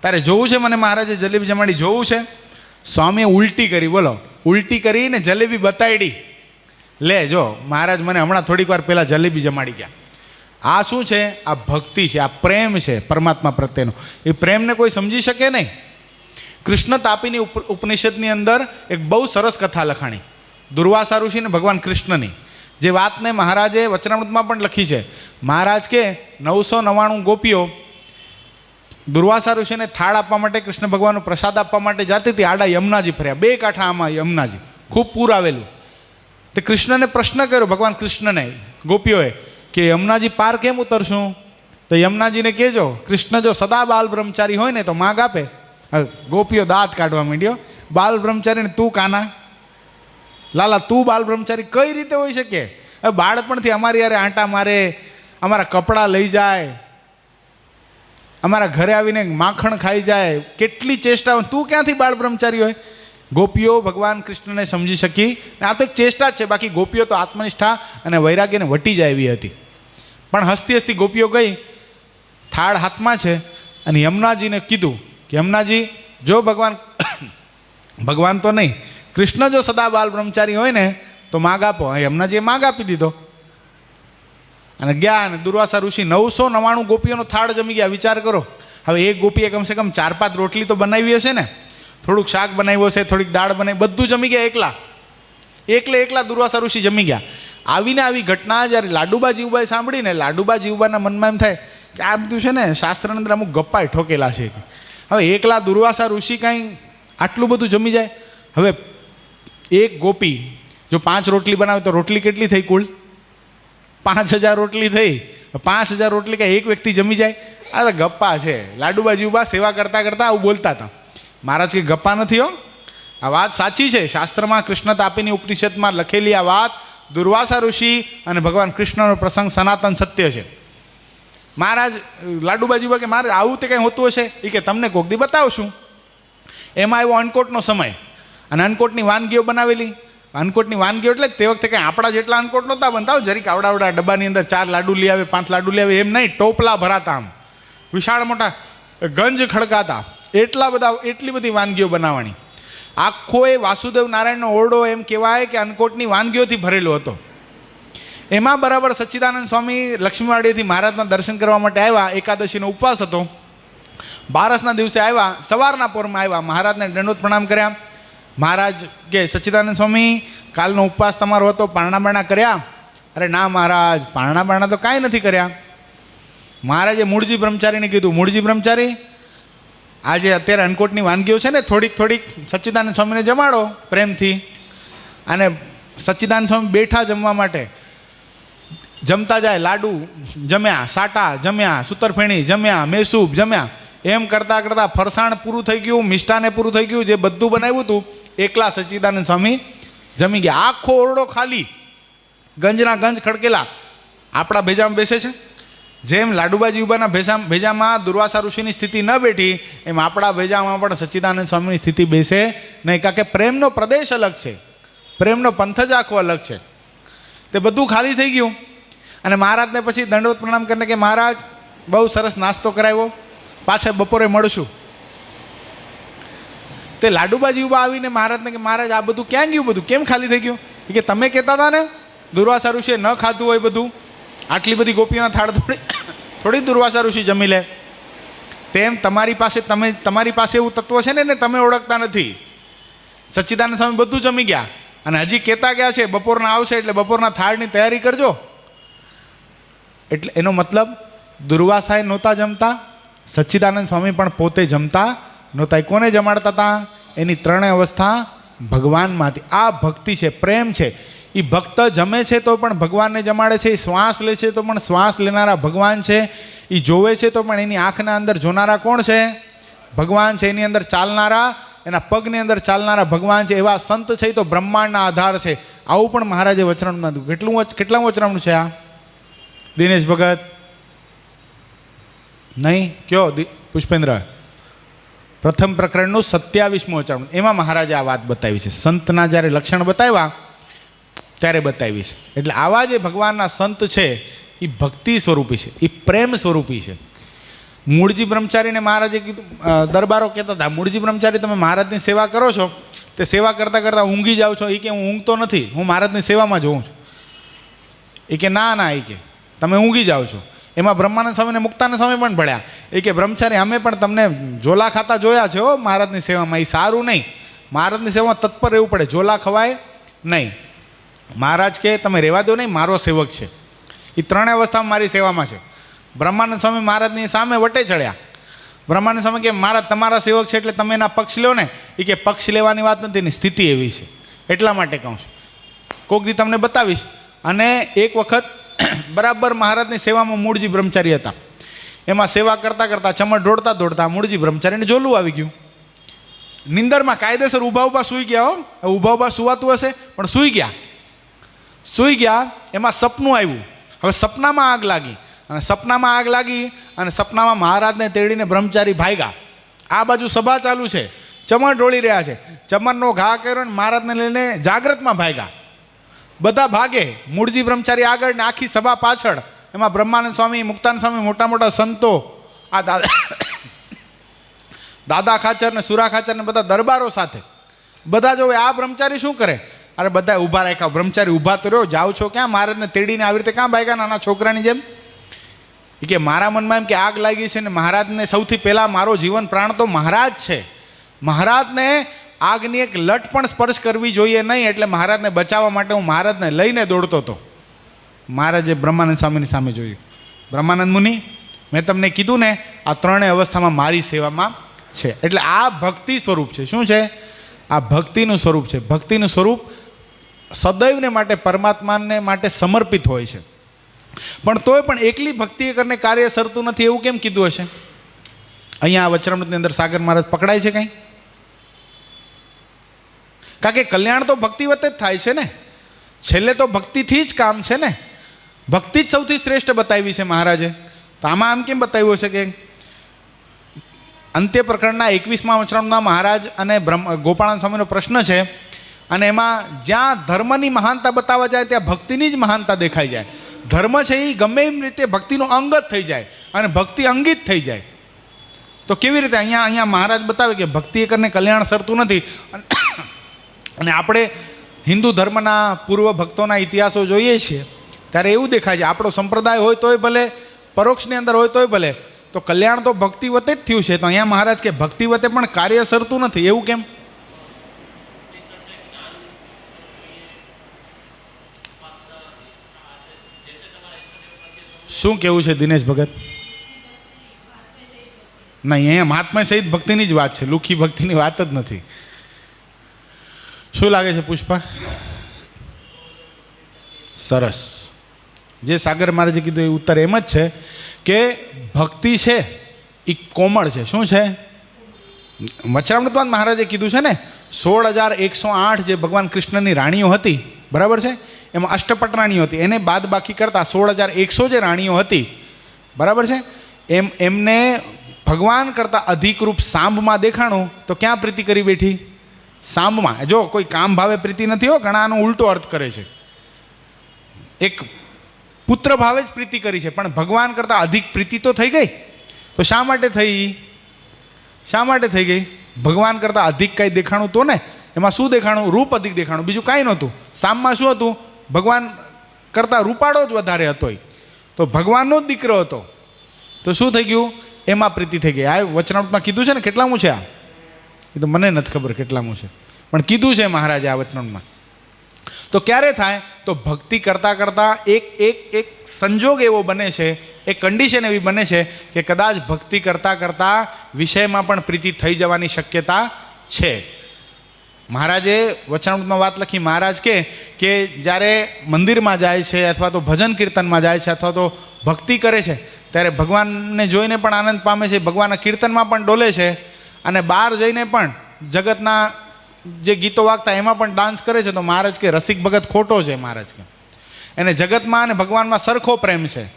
તારે જોવું છે મને મહારાજે જલેબી જમાડી જોવું છે? સ્વામીએ ઉલટી કરી, બોલો, ઉલટી કરીને જલેબી બતાડી. લે જો મહારાજ મને હમણાં થોડીક વાર પહેલાં જલેબી જમાડી ગયા. આ શું છે? આ ભક્તિ છે, આ પ્રેમ છે પરમાત્મા પ્રત્યેનો. એ પ્રેમને કોઈ સમજી શકે નહીં. કૃષ્ણ તાપીની ઉપનિષદની અંદર એક બહુ સરસ કથા લખાણી દુર્વાસા ઋષિ ને ભગવાન કૃષ્ણની, જે વાતને મહારાજે વચનામૃતમાં પણ લખી છે. મહારાજ કે 999 ગોપીઓ દુર્વાસા ઋષિને થાળ આપવા માટે, કૃષ્ણ ભગવાનનો પ્રસાદ આપવા માટે જાતી હતી. આડા યમુનાજી ફર્યા, 2 કાંઠા આમાં યમુનાજી, ખૂબ પૂર આવેલું. તે કૃષ્ણને પ્રશ્ન કર્યો, ભગવાન કૃષ્ણને, ગોપીઓએ, કે યમુનાજી પાર કેમ ઉતરશું? તો યમુનાજીને કહેજો કૃષ્ણ જો સદા બાલ બ્રહ્મચારી હોય ને તો માગ આપે. ગોપીઓ દાંત કાઢવા માંડ્યો. બાલ બ્રહ્મચારીને તું કાના લાલા, તું બાલ બ્રહ્મચારી કઈ રીતે હોઈ શકે? હવે બાળપણથી અમારી યારે આંટા મારે, અમારા કપડાં લઈ જાય, અમારા ઘરે આવીને માખણ ખાઈ જાય, કેટલી ચેષ્ટા, તું ક્યાંથી બાળ બ્રહ્મચારી હોય? ગોપીઓ ભગવાન કૃષ્ણને સમજી શકી. આ તો એક ચેષ્ટા જ છે, બાકી ગોપીઓ તો આત્મનિષ્ઠા અને વૈરાગ્યને વટી જાય એવી હતી. પણ હસતી હસતી ગોપીઓ ગઈ, થાળ હાથમાં છે, અને યમુનાજીને કીધું કે યમુનાજી જો ભગવાન તો નહીં, કૃષ્ણ જો સદા બાલ બ્રહ્મચારી હોય ને તો માગ આપો. યમુનાજીએ માગ આપી દીધો અને ગયા. અને દુર્વાસા ઋષિ 999 ગોપીઓનો થાળ જમી ગયા. વિચાર કરો, હવે એક ગોપીએ કમસે કમ 4-5 રોટલી તો બનાવી હશે ને, થોડુંક શાક બનાવ્યું હશે, થોડીક દાળ બનાવી, બધું જમી ગયા. એકલા દુર્વાસા ઋષિ જમી ગયા. આવીને આવી ઘટના જ્યારે લાડુબા જીવબાએ સાંભળીને, લાડુબા જીવબાના મનમાં એમ થાય કે આ બધું છે ને શાસ્ત્રની અંદર અમુક ગપ્પાએ ઠોકેલા છે. હવે એકલા દુર્વાસા ઋષિ કાંઈ આટલું બધું જમી જાય? હવે એક ગોપી જો 5 રોટલી બનાવે તો રોટલી કેટલી થઈ? કુલ 5000 રોટલી થઈ. 5000 રોટલી કાંઈ એક વ્યક્તિ જમી જાય? આ તો ગપ્પા છે. લાડુબા જીવબા સેવા કરતાં કરતાં આવું બોલતા હતા. મહારાજ કે ગપ્પા નથી હો, આ વાત સાચી છે. શાસ્ત્રમાં કૃષ્ણ તાપીની ઉપનિષદમાં લખેલી આ વાત દુર્વાસા ઋષિ અને ભગવાન કૃષ્ણનો પ્રસંગ સનાતન સત્ય છે. મહારાજ લાડુબા જીવબા કે મારે આવું તે કંઈ હોતું હશે? એ કે તમને કોક દી બતાવશું. એમાં આવ્યો અન્નકોટનો સમય, અને અન્નકોટની વાનગીઓ બનાવેલી. અન્નકોટની વાનગીઓ એટલે તે વખતે કંઈ આપણા જેટલા અન્નકોટ નહોતા બનતા, જરીક આવડા ડબ્બાની અંદર 4 લાડુ લઈ આવે, 5 લાડુ લઈ આવે, એમ નહીં, ટોપલા ભરાતા, આમ વિશાળ મોટા ગંજ ખડકાતા, એટલી બધી વાનગીઓ બનાવવાની. આખો એ વાસુદેવ નારાયણનો ઓરડો એમ કહેવાય કે અન્નકોટની વાનગીઓથી ભરેલો હતો. એમાં બરાબર સચ્ચિદાનંદ સ્વામી લક્ષ્મીવાડીથી મહારાજના દર્શન કરવા માટે આવ્યા. એકાદશીનો ઉપવાસ હતો. 12ના દિવસે આવ્યા, સવારના પોરમાં આવ્યા. મહારાજને દંડોત પ્રણામ કર્યા. મહારાજ કે સચ્ચિદાનંદ સ્વામી કાલનો ઉપવાસ તમારો હતો, પારણા બારણા કર્યા? અરે ના મહારાજ, પારણા બારણા તો કાંઈ નથી કર્યા. મહારાજે મૂળજી બ્રહ્મચારીને કીધું, મૂળજી બ્રહ્મચારી, આજે અત્યારે અન્નકોટની વાનગીઓ છે ને, થોડીક સચ્ચિદાનંદ સ્વામીને જમાડો પ્રેમથી. અને સચ્ચિદાનંદ સ્વામી બેઠા જમવા માટે, જમતા જાય, લાડુ જમ્યા, સાટા જમ્યા, સૂતરફેણી જમ્યા, મેસૂબ જમ્યા, એમ કરતાં કરતાં ફરસાણ પૂરું થઈ ગયું, મિષ્ટાને પૂરું થઈ ગયું. જે બધું બનાવ્યું હતું એકલા સચ્ચિદાનંદ સ્વામી જમી ગયા. આખો ઓરડો ખાલી, ગંજના ગંજ ખડકેલા. આપણા ભેજામાં બેસે છે, જેમ લાડુબા જીવબાના ભેજામાં દુર્વાસા ઋષિની સ્થિતિ ન બેઠી, એમ આપણા ભેજામાં પણ સચ્ચિદાનંદ સ્વામીની સ્થિતિ બેસે નહીં. કારણ કે પ્રેમનો પ્રદેશ અલગ છે, પ્રેમનો પંથ જ આખો અલગ છે. તે બધું ખાલી થઈ ગયું. અને મહારાજને પછી દંડવત પ્રણામ કરીને કે મહારાજ બહુ સરસ નાસ્તો કરાવ્યો, પાછા બપોરે મળશું. તે લાડુબા જીવબા આવીને મહારાજને કે મહારાજ આ બધું ક્યાં ગયું? બધું કેમ ખાલી થઈ ગયું? એ કે તમે કહેતા હતા ને દુર્વાસા ઋષિએ ન ખાધું હોય બધું, આટલી બધી ગોપીઓના થાળ થોડી દુર્વાસા ઋષિ જમી લે. તેમ તમારી પાસે એવું તત્વ છે ને તમે ઓળખતા નથી. સચ્ચિદાનંદ સ્વામી બધું જમી ગયા અને હજી કહેતા ગયા છે બપોરના આવશે એટલે બપોરના થાળની તૈયારી કરજો. એટલે એનો મતલબ દુર્વાસાએ નહોતા જમતા, સચ્ચિદાનંદ સ્વામી પણ પોતે જમતા નહોતા. એ કોને જમાડતા હતા? એની ત્રણેય અવસ્થા ભગવાનમાંથી. આ ભક્તિ છે, પ્રેમ છે. એ ભક્ત જમે છે તો પણ ભગવાનને જમાડે છે. એ શ્વાસ લે છે તો પણ શ્વાસ લેનારા ભગવાન છે. એ જોવે છે તો પણ એની આંખના અંદર જોનારા કોણ છે? ભગવાન છે. એની અંદર ચાલનારા, એના પગની અંદર ચાલનારા ભગવાન છે. એવા સંત છે તો બ્રહ્માંડના આધાર છે. આવું પણ મહારાજે વચનામૃતમાં કેટલા વચનામૃત છે આ? દિનેશ ભગત નહીં કયો? પુષ્પેન્દ્ર પ્રથમ પ્રકરણનું 27મું વચનામૃત. એમાં મહારાજે આ વાત બતાવી છે. સંતના જ્યારે લક્ષણ બતાવ્યા ત્યારે બતાવી છે. એટલે આવા જે ભગવાનના સંત છે એ ભક્તિ સ્વરૂપી છે, એ પ્રેમ સ્વરૂપી છે. મૂળજી બ્રહ્મચારીને મહારાજે કીધું, દરબારો કહેતા હતા, મૂળજી બ્રહ્મચારી તમે મહારાજની સેવા કરો છો, તે સેવા કરતાં કરતાં ઊંઘી જાઓ છો. એ કે હું ઊંઘતો નથી, હું મહારાજની સેવામાં જોઉં છું. એ કે ના ના, એ કે તમે ઊંઘી જાઓ છો. એમાં બ્રહ્માનંદ સ્વામીને મુક્તાનંદ સ્વામી પણ ભળ્યા. એ કે બ્રહ્મચારી અમે પણ તમને ઝોલા ખાતા જોયા છે હો મહારાજની સેવામાં. એ સારું નહીં. મહારાજની સેવામાં તત્પર રહેવું પડે, ઝોલા ખવાય નહીં. મહારાજ કે તમે રહેવા દો નહીં, મારો સેવક છે. એ ત્રણેય અવસ્થામાં મારી સેવામાં છે. બ્રહ્માનંદ સ્વામી મહારાજની સામે વટે ચડ્યા. બ્રહ્માનંદ સ્વામી કે મહારાજ તમારા સેવક છે એટલે તમે એના પક્ષ લો ને. એ કે પક્ષ લેવાની વાત નથી, એની સ્થિતિ એવી છે એટલા માટે કહું છું. કોઈક દી તમને બતાવીશ. અને એક વખત બરાબર મહારાજની સેવામાં મૂળજી બ્રહ્મચારી હતા. એમાં સેવા કરતાં કરતાં ચમર દોડતા મૂળજી બ્રહ્મચારીને જોલું આવી ગયું. નિંદરમાં કાયદેસર ઊભા સૂઈ ગયા. હો, ઊભા સુવાતું હશે પણ સૂઈ ગયા. એમાં સપનું આવ્યું. હવે સપનામાં આગ લાગી અને સપનામાં મહારાજને તેડીને બ્રહ્મચારી ભાગ્યા. આ બાજુ સભા ચાલુ છે, ચમર ઢોળી રહ્યા છે. ચમરનો ઘા કર્યો ને મહારાજને લઈને જાગ્રતમાં ભાગ્યા. બધા ભાગે, મૂળજી બ્રહ્મચારી આગળ ને આખી સભા પાછળ. એમાં બ્રહ્માનંદ સ્વામી, મુક્તાનંદ સ્વામી, મોટા મોટા સંતો, આ દાદા ખાચર ને સુરા ખાચર ને બધા દરબારો સાથે બધા જોવે આ બ્રહ્મચારી શું કરે. અરે બધા ઊભા રાખ્યા. બ્રહ્મચારી ઊભા તો રહ્યો, જાઓ છો ક્યાં? મહારાજને તેડીને આવી રીતે ક્યાં ભાગ્યા નાના છોકરાની જેમ? એ કે મારા મનમાં એમ કે આગ લાગી છે ને મહારાજને સૌથી પહેલાં મારો જીવન પ્રાણ તો મહારાજ છે. મહારાજને આગની એક લટ પણ સ્પર્શ કરવી જોઈએ નહીં. એટલે મહારાજને બચાવવા માટે હું મહારાજને લઈને દોડતો હતો. મહારાજે બ્રહ્માનંદ સ્વામીની સામે જોયું. બ્રહ્માનંદ મુનિ, મેં તમને કીધું ને આ ત્રણેય અવસ્થામાં મારી સેવામાં છે. એટલે આ ભક્તિ સ્વરૂપ છે. શું છે? આ ભક્તિનું સ્વરૂપ છે. ભક્તિનું સ્વરૂપ સદૈવને માટે પરમાત્માને માટે સમર્પિત હોય છે. પણ તોય પણ એકલી ભક્તિ કરીને કાર્ય સરતું નથી એવું કેમ કીધું હશે? અહીંયા વચનામૃતની અંદર સાગર મહારાજ પકડાય છે કંઈ? કારણ કે કલ્યાણ તો ભક્તિ વતે જ થાય છે ને. છેલ્લે તો ભક્તિથી જ કામ છે ને. ભક્તિ જ સૌથી શ્રેષ્ઠ બતાવી છે મહારાજે. તો આમાં આમ કેમ બતાવ્યું છે કે અંત્ય પ્રકરણના 21મા વચનામૃતમાં મહારાજ અને ગોપાળાનંદ સ્વામીનો પ્રશ્ન છે. અને એમાં જ્યાં ધર્મની મહાનતા બતાવવા જાય ત્યાં ભક્તિની જ મહાનતા દેખાઈ જાય. ધર્મ છે એ ગમે એમ રીતે ભક્તિનું અંગત થઈ જાય અને ભક્તિ અંગિત થઈ જાય. તો કેવી રીતે અહીંયા મહારાજ બતાવે કે ભક્તિ કરીને કલ્યાણ સરતું નથી. અને આપણે હિન્દુ ધર્મના પૂર્વ ભક્તોના ઇતિહાસો જોઈએ છીએ ત્યારે એવું દેખાય છે આપણો સંપ્રદાય હોય તોય ભલે, પરોક્ષની અંદર હોય તોય ભલે, તો કલ્યાણ તો ભક્તિ વતે જ થયું છે. તો અહીંયા મહારાજ કે ભક્તિ વતે પણ કાર્ય સરતું નથી. એવું કેમ? શું કેવું છે દિનેશ ભગત? નહીં, અહીંયા મહાત્મા સહિત ભક્તિની જ વાત છે, લુખી ભક્તિની વાત જ નથી. શું લાગે છે પુષ્પા? સરસ. જે સાગર મહારાજે કીધું એ ઉત્તર એમ જ છે કે ભક્તિ છે એ કોમળ છે. શું છે? વચનામૃતમાં મહારાજે કીધું છે ને 16,108 જે ભગવાન કૃષ્ણની રાણીઓ હતી, બરાબર છે, એમાં અષ્ટપટ રાણીઓ હતી. એને બાદ બાકી કરતાં 16,100 જે રાણીઓ હતી, બરાબર છે, એમને ભગવાન કરતાં અધિક રૂપ સાંભમાં દેખાણું તો ક્યાં પ્રીતિ કરી બેઠી? સાંભમાં. જો કોઈ કામ ભાવે પ્રીતિ નથી હો, ઘણા આનો ઉલટો અર્થ કરે છે. એક પુત્ર ભાવે જ પ્રીતિ કરી છે પણ ભગવાન કરતાં અધિક પ્રીતિ તો થઈ ગઈ. તો શા માટે થઈ ગઈ? ભગવાન કરતાં અધિક કાંઈ દેખાણું તો ને. એમાં શું દેખાણું? રૂપ અધિક દેખાણું, બીજું કાંઈ નહોતું. સામમાં શું હતું? ભગવાન કરતાં રૂપાળો જ વધારે હતો. તો ભગવાનનો જ દીકરો હતો. તો શું થઈ ગયું? એમાં પ્રીતિ થઈ ગઈ. આ વચનામૃતમાં કીધું છે ને. કેટલામું છે આ? એ તો મને નથી ખબર કેટલામું છે, પણ કીધું છે મહારાજે આ વચનામૃતમાં. તો ક્યારે થાય? તો ભક્તિ કરતાં કરતાં એક એક એક સંજોગ એવો બને છે, એક કન્ડિશન એવી બને છે કે કદાચ ભક્તિ કરતાં કરતાં વિષયમાં પણ પ્રીતિ થઈ જવાની શક્યતા છે. મહારાજે વચનામૃતમાં વાત લખી, મહારાજ કે જ્યારે મંદિરમાં જાય છે અથવા તો ભજન કીર્તનમાં જાય છે અથવા તો ભક્તિ કરે છે ત્યારે ભગવાનને જોઈને પણ આનંદ પામે છે, ભગવાનના કીર્તનમાં પણ ડોલે છે, અને બહાર જઈને પણ જગતના જે ગીતો વાગતા એમાં પણ ડાન્સ કરે છે. તો મહારાજ કે રસિક ભગત ખોટો છે. મહારાજ કે એને જગતમાં અને ભગવાનમાં સરખો પ્રેમ છે,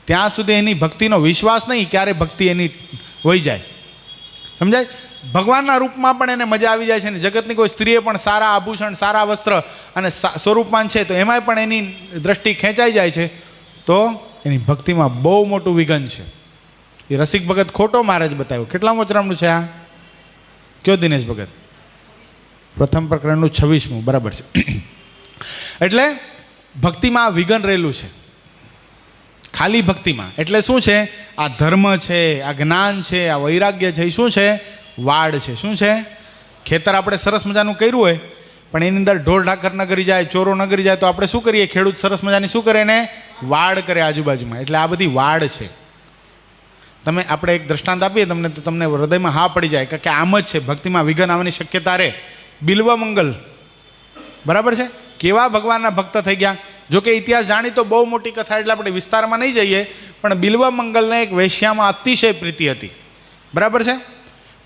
ત્યાં સુધી એની ભક્તિનો વિશ્વાસ નહીં, ક્યારે ભક્તિ એની વહી જાય. સમજાય? ભગવાનના રૂપમાં પણ એને મજા આવી જાય છે, ને જગતની કોઈ સ્ત્રીએ પણ સારા આભૂષણ, સારા વસ્ત્ર અને સ્વરૂપમાન છે તો એમાંય પણ એની દ્રષ્ટિ ખેંચાઈ જાય છે, તો એની ભક્તિમાં બહુ મોટું વિઘન છે. એ રસિક ભગત ખોટો મહારાજ બતાવ્યો. કેટલા વચનામૃત છે આ? કયો દિનેશ ભગત? પ્રથમ પ્રકરણનું 26મું. બરાબર છે. એટલે ભક્તિમાં આ વિઘન રહેલું છે, ખાલી ભક્તિમાં. એટલે શું છે? આ ધર્મ છે, આ જ્ઞાન છે, આ વૈરાગ્ય છે, એ શું છે? વાડ છે. શું છે? ખેતર આપણે સરસ મજાનું કર્યું હોય પણ એની અંદર ઢોર ઢાકર ન કરી જાય, ચોરો ન કરી જાય, તો આપણે શું કરીએ? ખેડૂત સરસ મજાની શું કરે? એને વાડ કરે આજુબાજુમાં. એટલે આ બધી વાડ છે. તમે આપણે એક દ્રષ્ટાંત આપીએ તમને તો તમને હૃદયમાં હા પડી જાય કે આમ જ છે. ભક્તિમાં વિઘન આવવાની શક્યતા રહે. બિલ્વમંગલ, બરાબર છે, કેવા ભગવાનના ભક્ત થઈ ગયા. જોકે ઇતિહાસ જાણી તો બહુ મોટી કથા, એટલે આપણે વિસ્તારમાં નહીં જઈએ, પણ બિલ્વમંગલને એક વેશ્યામાં અતિશય પ્રીતિ હતી. બરાબર છે?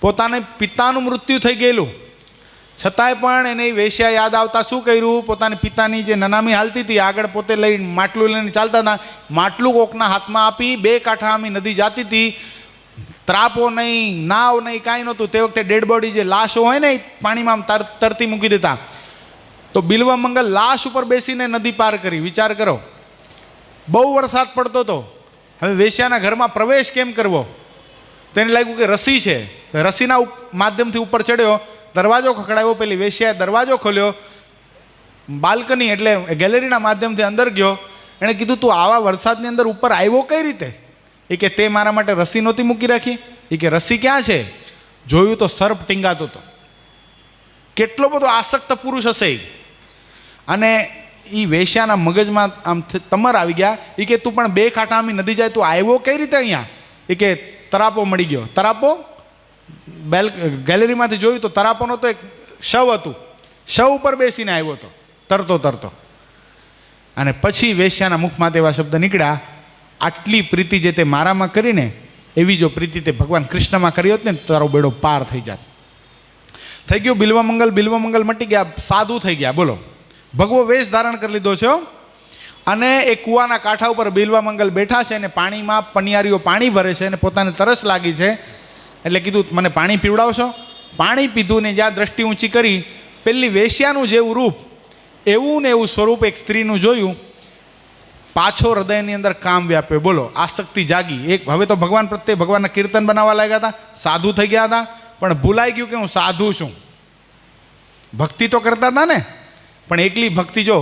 પોતાને પિતાનું મૃત્યુ થઈ ગયેલું છતાંય પણ એને વેશ્યા યાદ આવતા શું કર્યું? પોતાની પિતાની જે નનામી હાલતી હતી આગળ પોતે લઈ માટલું લઈને ચાલતા હતા, માટલું કોકના હાથમાં આપી 2 કાંઠા આમી નદી જાતી હતી. ત્રાપો નહીં, નાવ નહીં, કાંઈ નહોતું. તે વખતે ડેડ બોડી જે લાશો હોય ને પાણીમાં તરતી મૂકી દેતા. તો બિલ્વમંગલ લાશ ઉપર બેસીને નદી પાર કરી. વિચાર કરો, બહુ વરસાદ પડતો હતો, હવે વેશ્યાના ઘરમાં પ્રવેશ કેમ કરવો? તેને લાગ્યું કે રસી છે, રસીના માધ્યમથી ઉપર ચડ્યો, દરવાજો ખખડાવ્યો, પેલી વેશ્યાએ દરવાજો ખોલ્યો, બાલ્કની એટલે ગેલેરીના માધ્યમથી અંદર ગયો. એણે કીધું, તું આવા વરસાદની અંદર ઉપર આવ્યો કઈ રીતે? એ કે તે મારા માટે રસી નહોતી મૂકી રાખી. એ કે રસી ક્યાં છે? જોયું તો સર્પ ટીંગાતો હતો. કેટલો બધો આસક્ત પુરુષ હશે. અને એ વેશ્યાના મગજમાં આમ તમર આવી ગયા. એ કે તું પણ 2 કાંઠા આમી નદી જાય, તું આવ્યો કઈ રીતે અહીંયા? એ કે તરાપો મળી ગયો. તરાપો ગેલેરીમાંથી જોયું તો તરાપોનો તો એક શવ હતું, શવ ઉપર બેસીને આવ્યો હતો તરતો તરતો. અને પછી વેશ્યાના મુખમાં તેવા શબ્દ નીકળ્યા, આટલી પ્રીતિ જે તે મારામાં કરીને એવી જો પ્રીતિ તે ભગવાન કૃષ્ણમાં કરી હોત ને તારો બેડો પાર થઈ જાત. થઈ ગયું બિલ્વમંગલ મટી ગયા, સાધુ થઈ ગયા. બોલો, ભગવો વેશ ધારણ કરી લીધો છે. અને એ કૂવાના કાંઠા ઉપર બિલ્વમંગલ બેઠા છે અને પાણીમાં પનિયારીઓ પાણી ભરે છે અને પોતાને તરસ લાગી છે. એટલે કીધું, મને પાણી પીવડાવશો? પાણી પીધું ને જ્યાં દ્રષ્ટિ ઊંચી કરી, પેલી વેશ્યાનું જેવું રૂપ એવું ને એવું સ્વરૂપ એક સ્ત્રીનું જોયું. પાછો હૃદયની અંદર કામ વ્યાપ્યો. બોલો, આસક્તિ જાગી. એક હવે તો ભગવાન પ્રત્યે ભગવાનના કીર્તન બનાવવા લાગ્યા હતા, સાધુ થઈ ગયા હતા, પણ ભૂલાઈ ગયું કે હું સાધુ છું. ભક્તિ તો કરતા હતા ને, પણ એકલી ભક્તિ જો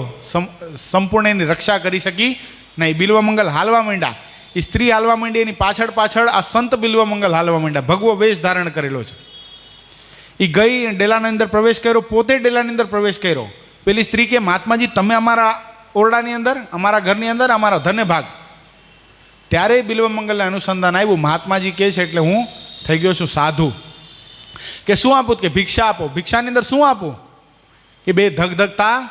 સંપૂર્ણ એની રક્ષા કરી શકી નહીં. બિલ્વમંગલ હાલવા માંડ્યા, એ સ્ત્રી હાલવા માંડી, એની પાછળ પાછળ આ સંત બિલ્વમંગલ હાલવા માંડ્યા. ભગવો વેશ ધારણ કરેલો છે. એ ગઈ ડેલાની અંદર પ્રવેશ કર્યો, પોતે ડેલાની અંદર પ્રવેશ કર્યો. પેલી સ્ત્રી કે, મહાત્માજી તમે અમારા ઓરડાની અંદર, અમારા ઘરની અંદર, અમારા ધન્ય ભાગ. ત્યારે બિલ્વમંગલને અનુસંધાન આવ્યું, મહાત્માજી કહે છે એટલે હું થઈ ગયો છું સાધુ. કે શું આપું? કે ભિક્ષા આપો. ભિક્ષાની અંદર શું આપું? કે 2 ધગધગતા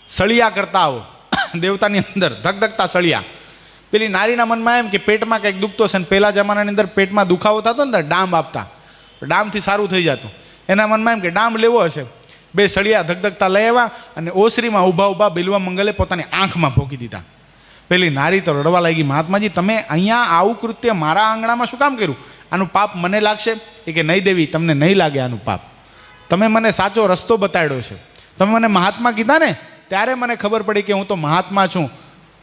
સળિયા કરતા આવો. દેવતાની અંદર ધગધગતા સળિયા. પેલી નારીના મનમાં એમ કે પેટમાં કંઈક દુખતો છે, ને પહેલા જમાનાની અંદર પેટમાં દુખાવો થતો ને ડામ આપતા, ડામથી સારું થઈ જતું. એના મનમાં એમ કે ડામ લેવો હશે. 2 સળિયા ધગધગતા લઈ આવ્યા અને ઓસરીમાં ઊભા બિલ્વમંગલે પોતાની આંખમાં ભોકી દીધા. પેલી નારી તો રડવા લાગી, મહાત્માજી તમે અહીંયા આવું કૃત્ય મારા આંગણામાં શું કામ કર્યું? આનું પાપ મને લાગશે? એ કે નહીં દેવી, તમને નહીં લાગે આનું પાપ. તમે મને સાચો રસ્તો બતાડ્યો છે. તમે મને મહાત્મા કીધા ને ત્યારે મને ખબર પડી કે હું તો મહાત્મા છું.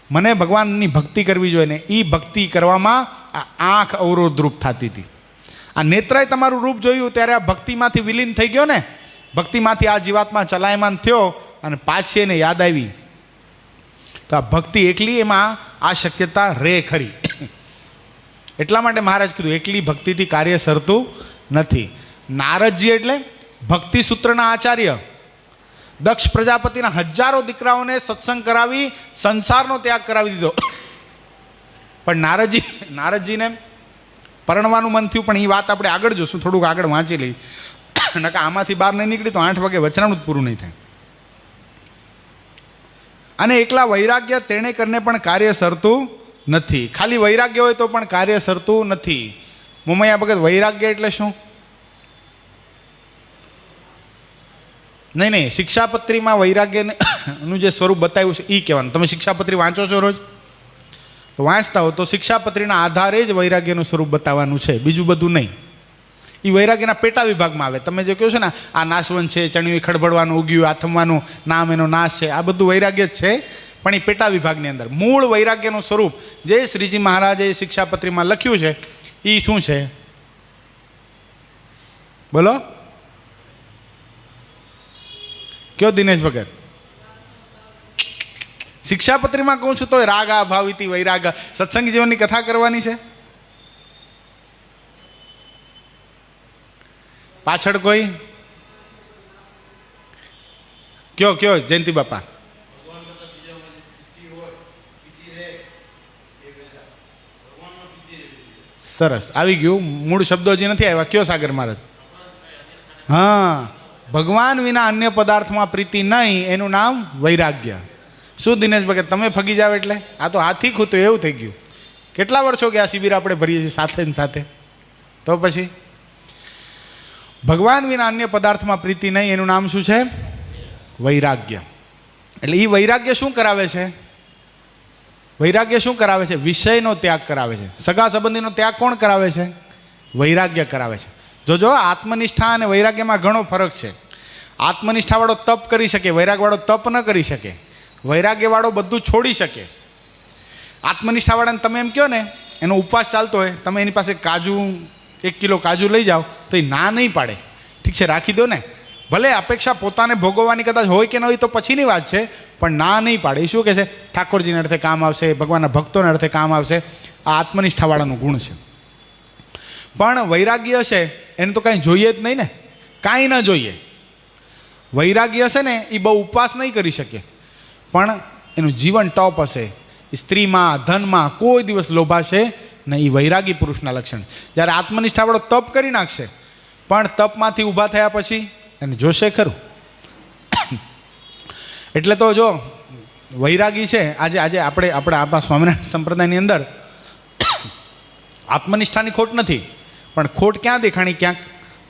મને ભગવાનની ભક્તિ કરવી જોઈએ ને એ ભક્તિ કરવામાં આ આંખ અવરોધરૂપ થતી હતી. આ નેત્રએ તમારું રૂપ જોયું ત્યારે આ ભક્તિમાંથી વિલીન થઈ ગયો ને, ભક્તિમાંથી આ જીવાત્મા ચલાયમાન થયો અને પાછી એને યાદ આવી. તો આ ભક્તિ એકલી, એમાં આ શક્યતા રે ખરી. એટલા માટે મહારાજ કીધું એકલી ભક્તિથી કાર્ય સરતું નથી. નારદજી એટલે ભક્તિ સૂત્રના આચાર્ય. દક્ષ પ્રજાપતિના હજારો દીકરાઓને સત્સંગ કરાવી સંસારનો ત્યાગ કરાવી દીધો. પણ નારદજીને પરણવાનું મન થયું, પણ એ વાત આપણે આગળ જોશું, થોડુંક આગળ વાંચી લઈ. નકા આમાંથી બહાર નહીં નીકળી તો 8 વાગે વચનામૃત પૂરું નહીં થાય. અને એકલા વૈરાગ્ય તેણે કરીને પણ કાર્ય સરતું નથી. ખાલી વૈરાગ્ય હોય તો પણ કાર્ય સરતું નથી. મુમૈયા ભગત, વૈરાગ્ય એટલે શું? નહીં, શિક્ષાપત્રીમાં વૈરાગ્યનું જે સ્વરૂપ બતાવ્યું છે એ કહેવાનું. તમે શિક્ષાપત્રી વાંચો છો રોજ? તો વાંચતા હો તો શિક્ષાપત્રીના આધારે જ વૈરાગ્યનું સ્વરૂપ બતાવવાનું છે, બીજું બધું નહીં. એ વૈરાગ્યના પેટા વિભાગમાં આવે. તમે જે કહો છો ને આ નાશવંત છે, ચણિયું ખડબડવાનું, ઉગ્યું આથમવાનું, નામ એનો નાશ છે, આ બધું વૈરાગ્ય જ છે, પણ એ પેટા વિભાગની અંદર. મૂળ વૈરાગ્યનું સ્વરૂપ જે શ્રીજી મહારાજે શિક્ષાપત્રીમાં લખ્યું છે એ શું છે? બોલો, કયો દિનેશ ભગત? શિક્ષાપત્રીમાં કહું છું તો રાગા ભાવિતી વૈરાગ, સત્સંગ જીવનની કથા કરવાની છે. પાછળ કોઈ કયો જયંતિ બાપા? સરસ, આવી ગયું. મૂળ શબ્દો હજી નથી આવ્યા. કયો સાગર મહારાજ? હા, ભગવાન વિના અન્ય પદાર્થમાં પ્રીતિ નહીં, એનું નામ વૈરાગ્ય. શું દિનેશ ભગત, તમે ફગી જાવ એટલે? આ તો હાથી ખૂતું એવું થઈ ગયું. કેટલા વર્ષો ગયા શિબિર આપણે ભરીએ છીએ સાથે ને સાથે. તો પછી ભગવાન વિના અન્ય પદાર્થમાં પ્રીતિ નહીં, એનું નામ શું છે? વૈરાગ્ય. એટલે એ વૈરાગ્ય શું કરાવે છે? વૈરાગ્ય શું કરાવે છે? વિષયનો ત્યાગ કરાવે છે. સગા સંબંધીનો ત્યાગ કોણ કરાવે છે? વૈરાગ્ય કરાવે છે. જોજો, આત્મનિષ્ઠા અને વૈરાગ્યમાં ઘણો ફરક છે. આત્મનિષ્ઠાવાળો તપ કરી શકે, વૈરાગવાળો તપ ન કરી શકે. વૈરાગ્યવાળો બધું છોડી શકે. આત્મનિષ્ઠાવાળાને તમે એમ કહો ને એનો ઉપવાસ ચાલતો હોય, તમે એની પાસે કાજુ 1 કિલો કાજુ લઈ જાઓ તો એ ના નહીં પાડે. ઠીક છે, રાખી દો ને. ભલે અપેક્ષા પોતાને ભોગવવાની કદાચ હોય કે ન હોય તો પછીની વાત છે, પણ ના નહીં પાડે. એ શું કહે છે? ઠાકોરજીને અર્થે કામ આવશે, ભગવાનના ભક્તોને અર્થે કામ આવશે. આ આત્મનિષ્ઠાવાળાનું ગુણ છે. પણ વૈરાગ્ય હશે એને તો કાંઈ જોઈએ જ નહીં ને, કાંઈ ન જોઈએ. વૈરાગ્ય હશે ને એ બહુ ઉપવાસ નહીં કરી શકે, પણ એનું જીવન ટોપ હશે. સ્ત્રીમાં, ધનમાં કોઈ દિવસ લોભાશે ને. એ વૈરાગી પુરુષના લક્ષણ. જ્યારે આત્મનિષ્ઠાવાળો તપ કરી નાખશે, પણ તપમાંથી ઊભા થયા પછી એને જોશે ખરું. એટલે તો જો વૈરાગી છે, આજે આપણા સ્વામિનારાયણ સંપ્રદાયની અંદર આત્મનિષ્ઠાની ખોટ નથી, પણ ખોટ ક્યાં દેખાણી? ક્યાંક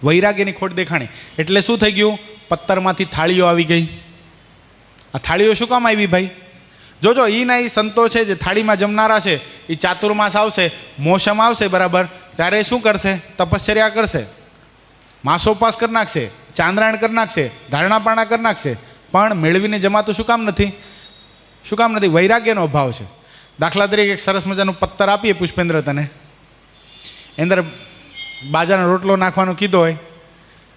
વૈરાગ્યની ખોટ દેખાણી. એટલે શું થઈ ગયું? પત્તરમાંથી થાળીઓ આવી ગઈ. આ થાળીઓ શું કામ આવી ભાઈ? જોજો, એના એ સંતો છે જે થાળીમાં જમનારા છે, એ ચાતુર્માસ આવશે, મોસમ આવશે બરાબર, ત્યારે શું કરશે? તપશ્ચર્યા કરશે, માસોપાસ કરી નાખશે, ચાંદ્રાયણ કરી નાખશે, ધારણાપારણા કરી નાખશે, પણ મેળવીને જમાતું શું કામ નથી? શું કામ નથી? વૈરાગ્યનો અભાવ છે. દાખલા તરીકે એક સરસ મજાનું પત્તર આપીએ પુષ્પેન્દ્ર તને, અંદર બાજરાનો રોટલો નાખવાનો કીધો હોય,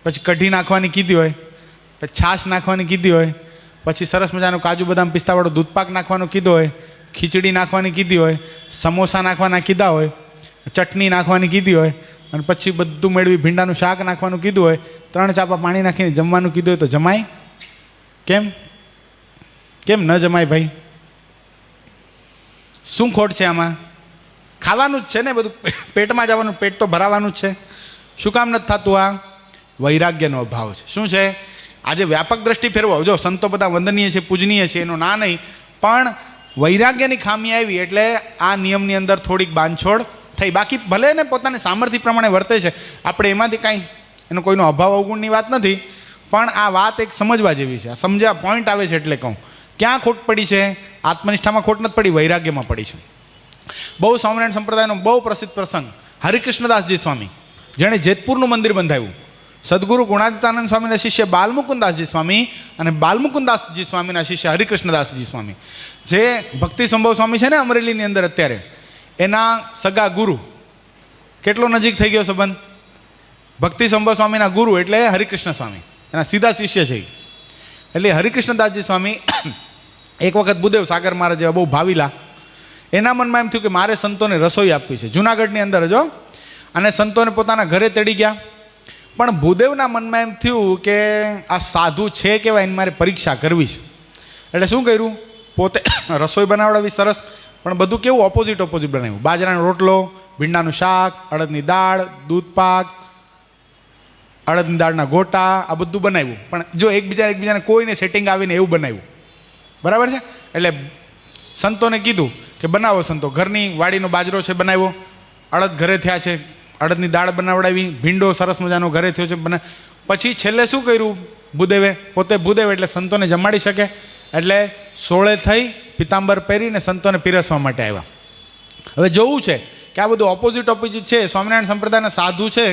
પછી કઢી નાખવાની કીધી હોય, પછી છાશ નાખવાની કીધી હોય, પછી સરસ મજાનું કાજુ બદામ પિસ્તાવાળો દૂધપાક નાખવાનું કીધો હોય, ખીચડી નાખવાની કીધી હોય, સમોસા નાખવાના કીધા હોય, ચટણી નાખવાની કીધી હોય, અને પછી બધું મેળવી ભીંડાનું શાક નાખવાનું કીધું હોય, 3 ચાપા પાણી નાખીને જમવાનું કીધું હોય તો જમાય? કેમ ન જમાય ભાઈ? શું ખોટ છે આમાં? ખાવાનું જ છે ને બધું, પેટમાં જવાનું, પેટ તો ભરાવાનું જ છે. શું કામ નથી થતું? આ વૈરાગ્યનો અભાવ છે. શું છે? આજે વ્યાપક દ્રષ્ટિ ફેરવો. જો સંતો બધા વંદનીય છે, પૂજનીય છે, એનો ના નહીં, પણ વૈરાગ્યની ખામી આવી એટલે આ નિયમની અંદર થોડીક બાંધછોડ થઈ. બાકી ભલે ને પોતાને સામર્થ્ય પ્રમાણે વર્તે છે, આપણે એમાંથી કાંઈ એનો કોઈનો અભાવ અવગુણની વાત નથી, પણ આ વાત એક સમજવા જેવી છે. આ સમજવા પોઈન્ટ આવે છે એટલે કહું. ક્યાં ખોટ પડી છે? આત્મનિષ્ઠામાં ખોટ નથી પડી, વૈરાગ્યમાં પડી છે. બહુ સ્વામિનારાયણ સંપ્રદાયનો બહુ પ્રસિદ્ધ પ્રસંગ, હરિકૃષ્ણદાસજી સ્વામી, જેણે જેતપુરનું મંદિર બંધાવ્યું. સદગુરુ ગુણાતીતાનંદ સ્વામીના શિષ્ય બાલમુકુદાસજી સ્વામી અને બાલમુકુદાસજી સ્વામીના શિષ્ય હરિકૃષ્ણદાસજી સ્વામી, જે ભક્તિ સંભવ સ્વામી છે ને અમરેલીની અંદર અત્યારે, એના સગા ગુરુ. કેટલો નજીક થઈ ગયો સંબંધ? ભક્તિ સંભવ સ્વામીના ગુરુ એટલે હરિકૃષ્ણ સ્વામી, એના સીધા શિષ્ય છે. એટલે હરિકૃષ્ણદાસજી સ્વામી એક વખત બુદેવ સાગર મહારાજ જેવા બહુ ભાવિલા, એના મનમાં એમ થયું કે મારે સંતોને રસોઈ આપવી છે. જુનાગઢની અંદર જો, અને સંતોને પોતાના ઘરે તેડી ગયા. પણ ભૂદેવના મનમાં એમ થયું કે આ સાધુ છે કેવા એની મારે પરીક્ષા કરવી છે. એટલે શું કર્યું, પોતે રસોઈ બનાવડાવી સરસ, પણ બધું કેવું ઓપોઝિટ બનાવ્યું. બાજરાનો રોટલો, ભીંડાનું શાક, અડદની દાળ, દૂધ પાક, અડદની દાળના ગોટા, આ બધું બનાવ્યું. પણ જો એકબીજાને કોઈને સેટિંગ આવીને એવું બનાવ્યું. બરાબર છે. એટલે સંતોને કીધું કે બનાવો સંતો, ઘરની વાડીનો બાજરો છે બનાવ્યો, અડદ ઘરે થયા છે, અડદની દાળ બનાવડાવી, ભીંડો સરસ મજાનો ઘરે થયો છે પછી છેલ્લે શું કર્યું ભૂદેવે, પોતે ભૂદેવ એટલે સંતોને જમાડી શકે એટલે સોળે થઈ પિતાંબર પહેરીને સંતોને પીરસવા માટે આવ્યા. હવે જોવું છે કે આ બધું ઓપોઝિટ છે. સ્વામિનારાયણ સંપ્રદાયના સાધુ છે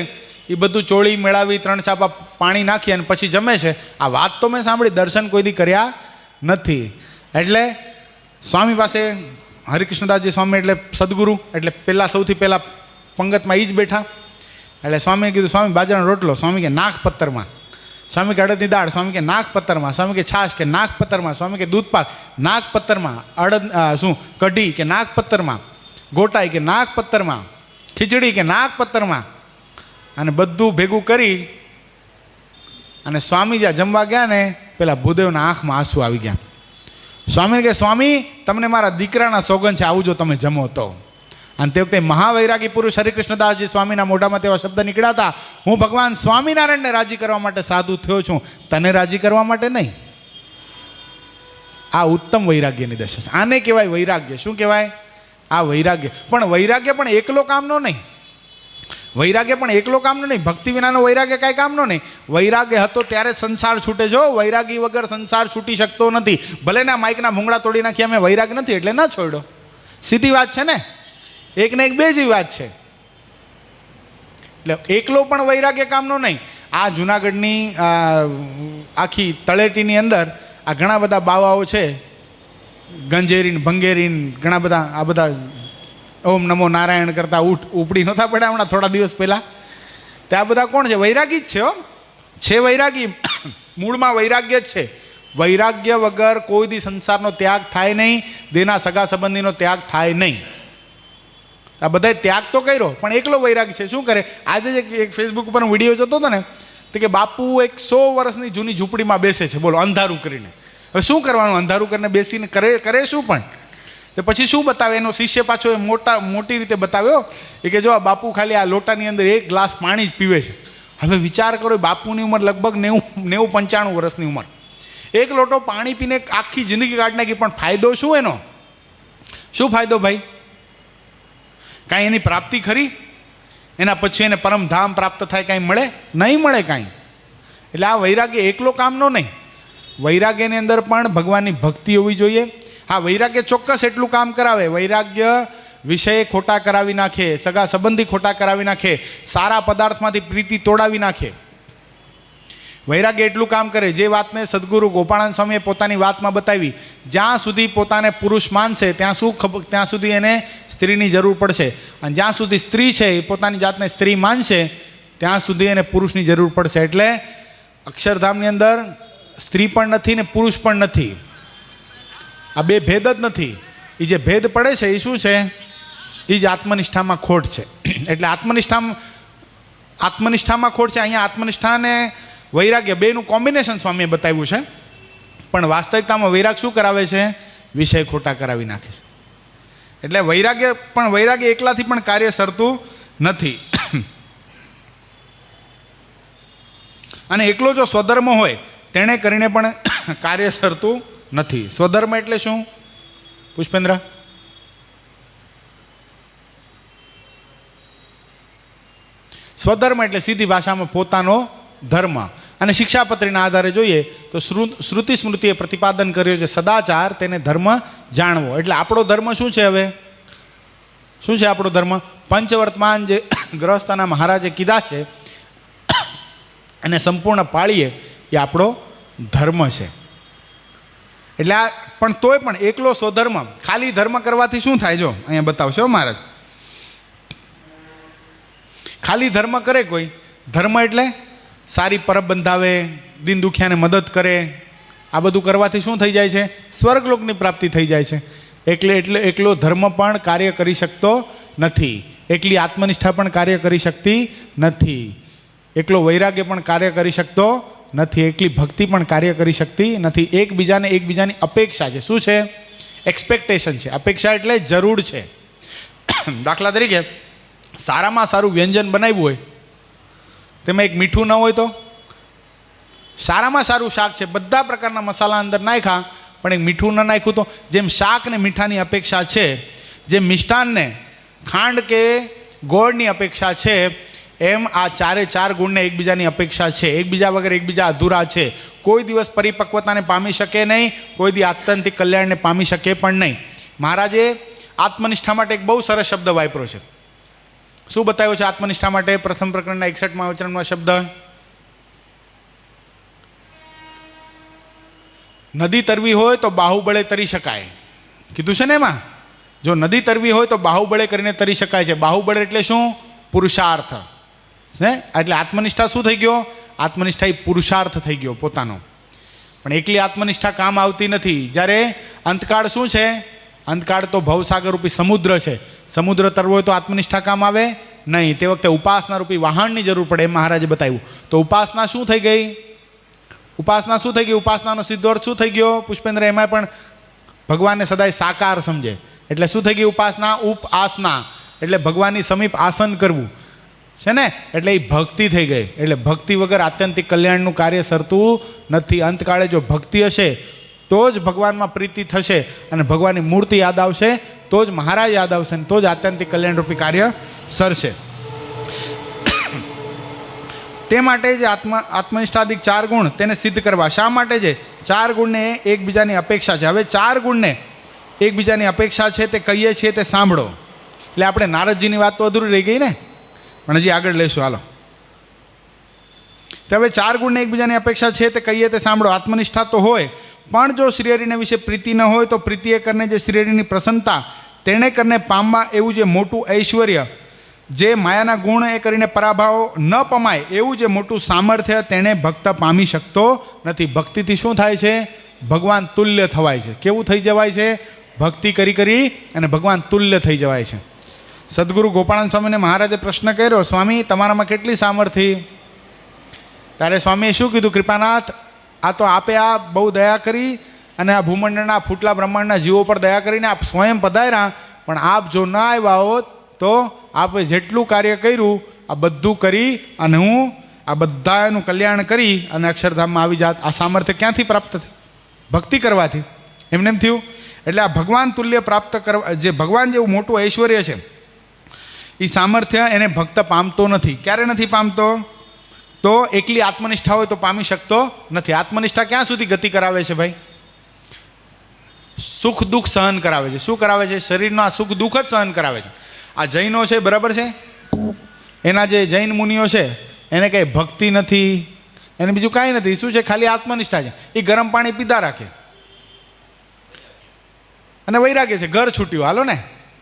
એ બધું ચોળી મેળાવી 3 ચાપા પાણી નાખી અને પછી જમે છે. આ વાત તો મેં સાંભળી, દર્શન કોઈ દી કર્યા નથી. એટલે સ્વામી પાસે હરિકૃષ્ણદાસજી સ્વામી એટલે સદગુરુ, એટલે સૌથી પહેલાં પંગતમાં એ જ બેઠા. એટલે સ્વામીએ કીધું, સ્વામી બાજરાનો રોટલો, સ્વામી કે નાખ પત્તરમાં, સ્વામી કે અડદની દાળ, સ્વામી કે નાખ પત્તરમાં, સ્વામી કે છાશ કે નાખ પત્તરમાં, સ્વામી કે દૂધ પાક નાખ પત્તરમાં, કઢી કે નાખ પત્તરમાં, ગોટાઈ કે નાખ પત્તરમાં, ખીચડી કે નાખ પત્તરમાં, અને બધું ભેગું કરી અને સ્વામી જ્યાં જમવા ગયા ને પેલા ભૂદેવના આંખમાં આંસુ આવી ગયા. સ્વામીને કહે, સ્વામી તમને મારા દીકરાના સોગન છે, આવું જો તમે જમો તો. અને તે વખતે મહાવૈરાગી પુરુષ હરિકૃષ્ણદાસજી સ્વામીના મોઢામાં તેવા શબ્દ નીકળ્યા હતા, હું ભગવાન સ્વામિનારાયણને રાજી કરવા માટે સાધુ થયો છું, તને રાજી કરવા માટે નહીં. આ ઉત્તમ વૈરાગ્યની દશા છે. આને કહેવાય વૈરાગ્ય. શું કહેવાય? આ વૈરાગ્ય. પણ વૈરાગ્ય પણ એકલો કામનો નહીં. ભક્તિ વિનાનો વૈરાગ્ય કાંઈ કામનો નહીં. વૈરાગ્ય હતો ત્યારે જ સંસાર છૂટે. જો વૈરાગી વગર સંસાર છૂટી શકતો નથી. ભલે ના માઇકના ભૂંગળા તોડી નાખ્યા, અમે વૈરાગ નથી એટલે ન છોડ્યો. સીધી વાત છે ને, એક ને એક બે જેવી વાત છે. એટલે એકલો પણ વૈરાગ્ય કામનો નહીં. આ જુનાગઢની આખી તળેટીની અંદર આ ઘણા બધા બાવાઓ છે, ગંજેરીન ભંગેરીન ઘણા બધા, આ બધા ઓમ નમો નારાયણ કરતા ઉપડી નહોતા પડ્યા હમણાં થોડા દિવસ પહેલાં. તે આ બધા કોણ છે? વૈરાગી જ છે. વૈરાગી મૂળમાં વૈરાગ્ય જ છે. વૈરાગ્ય વગર કોઈ દી સંસારનો ત્યાગ થાય નહીં, દેના સગા સંબંધીનો ત્યાગ થાય નહીં. આ બધાએ ત્યાગ તો કર્યો પણ એકલો વૈરાગ છે. શું કરે? આજે જ એક ફેસબુક ઉપર વિડીયો જોતો હતો ને, તો કે બાપુ 100 વર્ષની જૂની ઝૂંપડીમાં બેસે છે, બોલો, અંધારું કરીને. હવે શું કરવાનું? અંધારું કરીને બેસીને કરે શું? પણ તો પછી શું બતાવે? એનો શિષ્ય પાછો એ મોટી રીતે બતાવ્યો એ કે જો આ બાપુ ખાલી આ લોટાની અંદર 1 ગ્લાસ પાણી જ પીવે છે. હવે વિચાર કરો, બાપુની ઉંમર લગભગ 90-95 વર્ષની ઉંમર, 1 લોટો પાણી પીને આખી જિંદગી કાઢી નાખી. પણ ફાયદો શું એનો? શું ફાયદો ભાઈ? કાંઈ એની પ્રાપ્તિ ખરી? એના પછી એને પરમધામ પ્રાપ્ત થાય, કાંઈ મળે? નહીં મળે કાંઈ. એટલે આ વૈરાગ્ય એકલો કામનો નહીં. વૈરાગ્યની અંદર પણ ભગવાનની ભક્તિ હોવી જોઈએ. હા, વૈરાગ્ય ચોક્કસ એટલું કામ કરાવે. વૈરાગ્ય વિષય ખોટા કરાવી નાખે, સગા સંબંધી ખોટા કરાવી નાખે, સારા પદાર્થમાંથી પ્રીતિ તોડાવી નાખે. વૈરાગ્ય એટલું કામ કરે, જે વાતને સદગુરુ ગોપાળાનંદ સ્વામીએ પોતાની વાતમાં બતાવી, જ્યાં સુધી પોતાને પુરુષ માનશે ત્યાં સુધી એને સ્ત્રીની જરૂર પડશે, અને જ્યાં સુધી સ્ત્રી છે એ પોતાની જાતને સ્ત્રી માનશે ત્યાં સુધી એને પુરુષની જરૂર પડશે. એટલે અક્ષરધામની અંદર સ્ત્રી પણ નથી ને પુરુષ પણ નથી. આ બે ભેદ જ નથી. એ જે ભેદ પડે છે એ શું છે? એ જ આત્મનિષ્ઠામાં ખોટ છે. એટલે આત્મનિષ્ઠામાં ખોટ છે. અહીંયા આત્મનિષ્ઠા અને વૈરાગ્ય બેનું કોમ્બિનેશન સ્વામીએ બતાવ્યું છે. પણ વાસ્તવિકતામાં વૈરાગ શું કરાવે છે? વિષય ખોટા કરાવી નાખે છે. એટલે વૈરાગ્ય એકલાથી પણ કાર્ય સરતું નથી. અને એકલો જો સ્વધર્મ હોય તેણે કરીને પણ કાર્ય સરતું નથી. સ્વધર્મ એટલે શું પુષ્પેન્દ્ર? સ્વધર્મ એટલે સીધી ભાષામાં પોતાનો ધર્મ. અને શિક્ષાપત્રીના આધારે જોઈએ તો શ્રુતિ સ્મૃતિએ પ્રતિપાદન કર્યો છે સદાચાર, તેને ધર્મ જાણવો. એટલે આપણો ધર્મ શું છે? હવે શું છે આપણો ધર્મ? પંચવર્તમાન જે ગ્રહસ્થાના મહારાજે કીધા છે અને સંપૂર્ણ પાળીએ એ આપણો ધર્મ છે. એટલે આ પણ તોય પણ એકલો સ્વધર્મ, ખાલી ધર્મ કરવાથી શું થાય? જો અહીંયા બતાવશો મહારાજ. ખાલી ધર્મ કરે કોઈ, ધર્મ એટલે સારી પરબ બંધાવે, દીન દુખિયાને મદદ કરે, આ બધું કરવાથી શું થઈ જાય છે? સ્વર્ગલોકની પ્રાપ્તિ થઈ જાય છે. એટલે એકલો ધર્મ પણ કાર્ય કરી શકતો નથી. એકલી આત્મનિષ્ઠા પણ કાર્ય કરી શકતી નથી. એકલો વૈરાગ્ય પણ કાર્ય કરી શકતો નથી, એકલી ભક્તિ પણ કાર્ય કરી શકતી નથી. એકબીજાની અપેક્ષા છે. શું છે? એક્સપેક્ટેશન છે. અપેક્ષા એટલે જરૂર છે. દાખલા તરીકે સારામાં સારું વ્યંજન બનાવ્યું હોય, તેમાં એક મીઠું ન હોય તો? સારામાં સારું શાક છે, બધા પ્રકારના મસાલા અંદર નાખ્યા, પણ એક મીઠું ન નાખ્યું તો? જેમ શાક ને મીઠાની અપેક્ષા છે, જેમ મિષ્ટાનને ખાંડ કે ગોળની અપેક્ષા છે, એમ આ ચારે ચાર ગુણને એકબીજાની અપેક્ષા છે. એકબીજા વગર એકબીજા અધૂરા છે. કોઈ દિવસ પરિપક્વતાને પામી શકે નહીં, કોઈ દિવસ આત્યંતિક કલ્યાણને પામી શકે પણ નહીં. મહારાજે આત્મનિષ્ઠા માટે એક બહુ સરસ શબ્દ વાપર્યો છે. શું બતાવ્યો છે આત્મનિષ્ઠા માટે? પ્રથમ પ્રકરણના 61મા વચનમાં શબ્દ, નદી તરવી હોય તો બાહુબળે તરી શકાય. કીધું છે ને એમાં, જો નદી તરવી હોય તો બાહુબળે કરીને તરી શકાય છે. બાહુબળ એટલે શું? પુરુષાર્થ છે. એટલે આત્મનિષ્ઠા શું થઈ ગયો? આત્મનિષ્ઠા એ પુરુષાર્થ થઈ ગયો પોતાનો. પણ એકલી આત્મનિષ્ઠા કામ આવતી નથી. જ્યારે અંતકાળ શું છે? અંતકાળ તો ભવસાગર રૂપી સમુદ્ર છે. સમુદ્ર તરવો હોય તો આત્મનિષ્ઠા કામ આવે નહીં. તે વખતે ઉપાસના રૂપી વાહનની જરૂર પડે, એમ મહારાજે બતાવ્યું. તો ઉપાસના શું થઈ ગઈ? ઉપાસના શું થઈ ગઈ? ઉપાસનાનો સીધો અર્થ શું થઈ ગયો? પુષ્પેન્દ્ર, એમાં પણ ભગવાનને સદાય સાકાર સમજે. એટલે શું થઈ ગઈ ઉપાસના? ઉપાસના એટલે ભગવાનની સમીપ આસન કરવું છે ને, એટલે એ ભક્તિ થઈ ગઈ. એટલે ભક્તિ વગર આત્યંતિક કલ્યાણનું કાર્ય સરતું નથી. અંતકાળે જો ભક્તિ હશે તો જ ભગવાનમાં પ્રીતિ થશે, અને ભગવાનની મૂર્તિ યાદ આવશે તો જ મહારાજ યાદ આવશે, અને તો જ આત્યંતિક કલ્યાણરૂપી કાર્ય સરશે. તે માટે જ આત્મનિષ્ઠાદિક 4 ગુણ તેને સિદ્ધ કરવા. શા માટે છે? 4 ગુણને એકબીજાની અપેક્ષા છે. હવે 4 ગુણને એકબીજાની અપેક્ષા છે તે કહીએ છીએ તે સાંભળો. એટલે આપણે નારદજીની વાત તો અધૂરી રહી ગઈ ને, પણ હજી આગળ લઈશું. હાલો, તો હવે 4 ગુણને એકબીજાની અપેક્ષા છે તે કહીએ તે સાંભળો. આત્મનિષ્ઠા તો હોય, પણ જો શ્રીહરિને વિશે પ્રીતિ ન હોય તો પ્રીતિએ કરને જે શ્રીહરિની પ્રસન્નતા તેણે કરને પામવા એવું જે મોટું ઐશ્વર્ય, જે માયાના ગુણ એ કરીને પરાભાવ ન પમાય એવું જે મોટું સામર્થ્ય તેણે ભક્ત પામી શકતો નથી. ભક્તિથી શું થાય છે? ભગવાન તુલ્ય થવાય છે. કેવું થઈ જવાય છે? ભક્તિ કરી કરી અને ભગવાન તુલ્ય થઈ જવાય છે. સદગુરુ ગોપાળાનંદ સ્વામીને મહારાજે પ્રશ્ન કર્યો, સ્વામી તમારામાં કેટલી સામર્થ્ય? ત્યારે સ્વામીએ શું કીધું? કૃપાનાથ, આ તો આપે આ બહુ દયા કરી અને આ ભૂમંડળના ફૂટલા બ્રહ્માંડના જીવો પર દયા કરીને આપ સ્વયં પધાર્યા, પણ આપ જો ના આવ્યા હોત તો આપે જેટલું કાર્ય કર્યું આ બધું કરી અને હું આ બધાનું કલ્યાણ કરી અને અક્ષરધામમાં આવી જાત. આ સામર્થ્ય ક્યાંથી પ્રાપ્ત થયું? ભક્તિ કરવાથી. એમને એમ થયું. એટલે આ ભગવાન તુલ્ય પ્રાપ્ત કરવા, જે ભગવાન જેવું મોટું ઐશ્વર્ય છે, એ સામર્થ્ય એને ભક્ત પામતો નથી. ક્યારે નથી પામતો? તો એકલી આત્મનિષ્ઠા હોય તો પામી શકતો નથી. આત્મનિષ્ઠા ક્યાં સુધી ગતિ કરાવે છે ભાઈ? સુખ દુઃખ સહન કરાવે છે. શું કરાવે છે? શરીરનો આ સુખ દુઃખ જ સહન કરાવે છે. આ જૈનો છે, બરાબર છે, એના જે જૈન મુનિઓ છે એને કંઈ ભક્તિ નથી, એને બીજું કાંઈ નથી. શું છે? ખાલી આત્મનિષ્ઠા છે. એ ગરમ પાણી પીધા રાખે અને વૈરાગ્ય છે. ઘર છૂટ્યું, હાલો ને,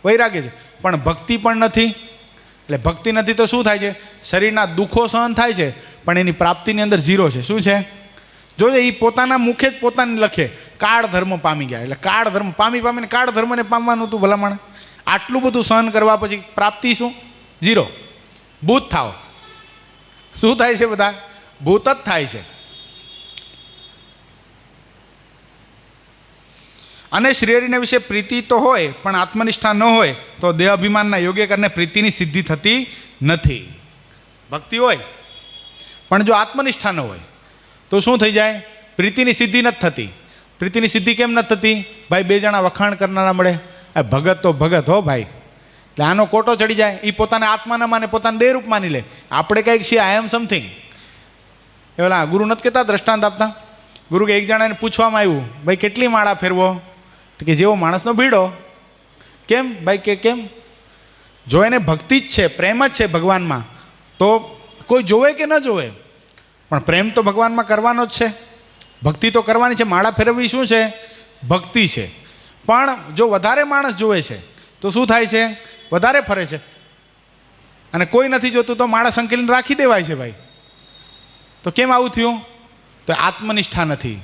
વૈરાગ્ય છે, પણ ભક્તિ પણ નથી. એટલે ભક્તિ નથી તો શું થાય છે? શરીરના દુઃખો સહન થાય છે, પણ એની પ્રાપ્તિની અંદર ઝીરો છે. શું છે? જોજે, એ પોતાના મુખે જ પોતાને લખે, કાળ ધર્મ પામી ગયા. એટલે કાળ ધર્મ પામીને કાળ ધર્મને પામવાનું હતું ભલામણ. આટલું બધું સહન કરવા પછી પ્રાપ્તિ શું? ઝીરો. ભૂત થાવ. શું થાય છે? બધા ભૂત જ થાય છે. અને શ્રીહરિને વિશે પ્રીતિ તો હોય, પણ આત્મનિષ્ઠા ન હોય તો દેહ અભિમાનના યોગ્ય કરીને પ્રીતિની સિદ્ધિ થતી નથી. ભક્તિ હોય પણ જો આત્મનિષ્ઠા ન હોય તો શું થઈ જાય? પ્રીતિની સિદ્ધિ નથી થતી. પ્રીતિની સિદ્ધિ કેમ નથી થતી? ભાઈ, 2 જણા વખાણ કરનારા મળે, આ ભગત તો ભગત હો ભાઈ, એટલે આનો કોટો ચડી જાય. એ પોતાને આત્મા ન માને, પોતાને દેહરૂપ માની લે. આપણે કંઈક છીએ, આઈ એમ સમથિંગ. એ ઓલા ગુરુ નથી કહેતા, દ્રષ્ટાંત આપતા, ગુરુ કે એક જણાને પૂછવામાં આવ્યું, ભાઈ કેટલી માળા ફેરવો? તો કે જેવો માણસનો ભીડો. કેમ ભાઈ? કે કેમ? જો એને ભક્તિ જ છે, પ્રેમ જ છે ભગવાનમાં, તો કોઈ જોવે કે ન જોવે, પણ પ્રેમ તો ભગવાનમાં કરવાનો જ છે, ભક્તિ તો કરવાની છે. માળા ફેરવવી શું છે? ભક્તિ છે. પણ જો વધારે માણસ જોવે છે તો શું થાય છે? વધારે ફરે છે. અને કોઈ નથી જોતું તો માળા સંકેલીને રાખી દેવાય છે ભાઈ. તો કેમ આવું થયું? તો આત્મનિષ્ઠા નથી.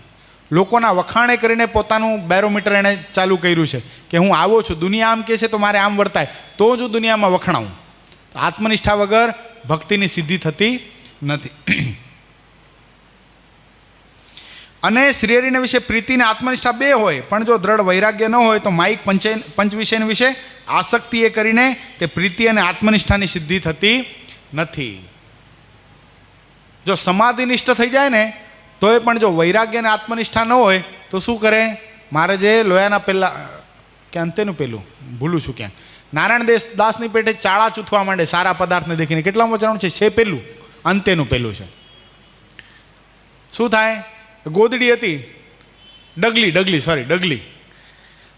લોકોના વખાણે કરીને પોતાનું બેરોમીટર એણે ચાલુ કર્યું છે કે હું આવો છું, દુનિયા આમ કહે છે તો મારે આમ વર્તાય તો જ હું દુનિયામાં વખણાવું. તો આત્મનિષ્ઠા વગર ભક્તિની સિદ્ધિ થતી નથી. અને શ્રીહરિને વિશે પ્રીતિ અને આત્મનિષ્ઠા બે હોય, પણ જો દ્રઢ વૈરાગ્ય ન હોય તો માઇક પંચ વિષયને વિશે આસક્તિ એ કરીને તે પ્રીતિ અને આત્મનિષ્ઠાની સિદ્ધિ થતી નથી. જો સમાધિનિષ્ઠ થઈ જાય ને તોય પણ જો વૈરાગ્ય અને આત્મનિષ્ઠા ન હોય તો શું કરે? મારે જે લોયાના પહેલાં કે અંતેનું પેલું ભૂલું છું ક્યાંક, નારાયણ દાસની પેટે ચાળા ચૂથવા માંડે સારા પદાર્થને દેખીને. કેટલા વચન છે પેલું? અંતેનું પેલું છે. શું થાય? ગોદડી હતી, ડગલી.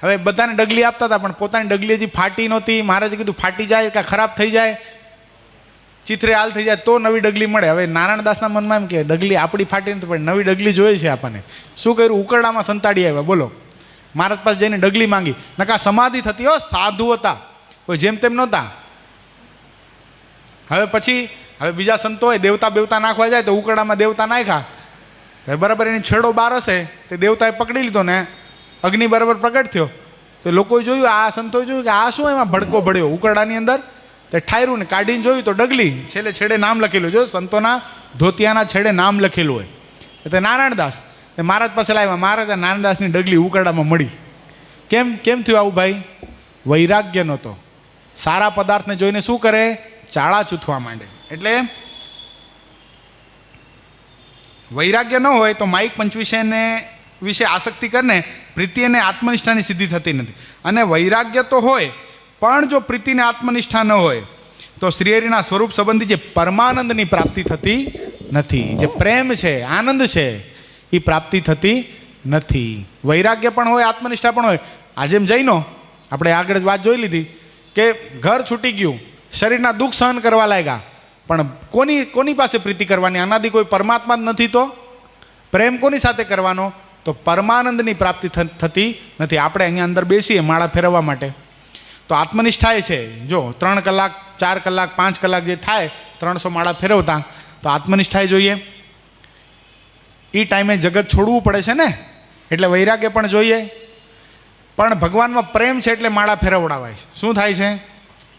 હવે બધાને ડગલી આપતા હતા, પણ પોતાની ડગલી હજી ફાટી નહોતી. મહારાજે કીધું ફાટી જાય કે ખરાબ થઈ જાય, ચિત્રે હાલ થઈ જાય તો નવી ડગલી મળે. હવે નારાયણદાસના મનમાં એમ કે ડગલી આપણી ફાટી નથી, પણ નવી ડગલી જોઈએ છે આપણને. શું કર્યું? ઉકરડામાં સંતાડી આવ્યા. બોલો, મહારાજ પાસે જઈને ડગલી માંગી. નકા સમાધિ થતી હો, સાધુ હતા, કોઈ જેમ તેમ નહોતા. હવે બીજા સંતો હોય દેવતા નાખવા જાય તો ઉકરડામાં દેવતા નાખ્યા, બરાબર એની છેડો બાર હશે તે દેવતાએ પકડી લીધો ને અગ્નિ બરાબર પ્રગટ થયો. તો લોકોએ જોયું, આ સંતોએ જોયું કે આ શું એમાં ભડકો ભળ્યો ઉકરડાની અંદર. તે ઠાયરું ને કાઢીને જોયું તો ડગલી, છેડે નામ લખેલું. જો સંતોના ધોતિયાના છેડે નામ લખેલું હોય. એટલે નારાયણદાસ તે મહારાજ પાસે લાવ્યા. મહારાજ નારાયણદાસની ડગલી ઉકરડામાં મળી. કેમ થયું આવું ભાઈ? વૈરાગ્ય નહોતો. સારા પદાર્થને જોઈને શું કરે? ચાળા ચૂથવા માંડે. એટલે વૈરાગ્ય ન હોય તો માઇક પંચવિષયને વિશે આસક્તિ કરીને પ્રીતિ અને આત્મનિષ્ઠાની સિદ્ધિ થતી નથી. અને વૈરાગ્ય તો હોય પણ જો પ્રીતિને આત્મનિષ્ઠા ન હોય તો શ્રીહરિના સ્વરૂપ સંબંધી જે પરમાનંદની પ્રાપ્તિ થતી નથી. જે પ્રેમ છે, આનંદ છે, એ પ્રાપ્તિ થતી નથી. વૈરાગ્ય પણ હોય, આત્મનિષ્ઠા પણ હોય. આજે એમ જઈનો આપણે આગળ જ વાત જોઈ લીધી કે ઘર છૂટી ગયું, શરીરના દુઃખ સહન કરવા લાગ્યા, પણ કોની પાસે પ્રીતિ કરવાની? આનાથી કોઈ પરમાત્મા જ નથી તો પ્રેમ કોની સાથે કરવાનો? તો પરમાનંદની પ્રાપ્તિ થતી નથી. આપણે અહીંયા અંદર બેસીએ માળા ફેરવવા માટે તો આત્મનિષ્ઠા એ છે. જો 3 કલાક 4 કલાક 5 કલાક જે થાય 300 માળા ફેરવતા, તો આત્મનિષ્ઠા જોઈએ. એ ટાઈમે જગત છોડવું પડે છે ને, એટલે વૈરાગ્ય પણ જોઈએ. પણ ભગવાનમાં પ્રેમ છે એટલે માળા ફેરવડાવાય છે. શું થાય છે?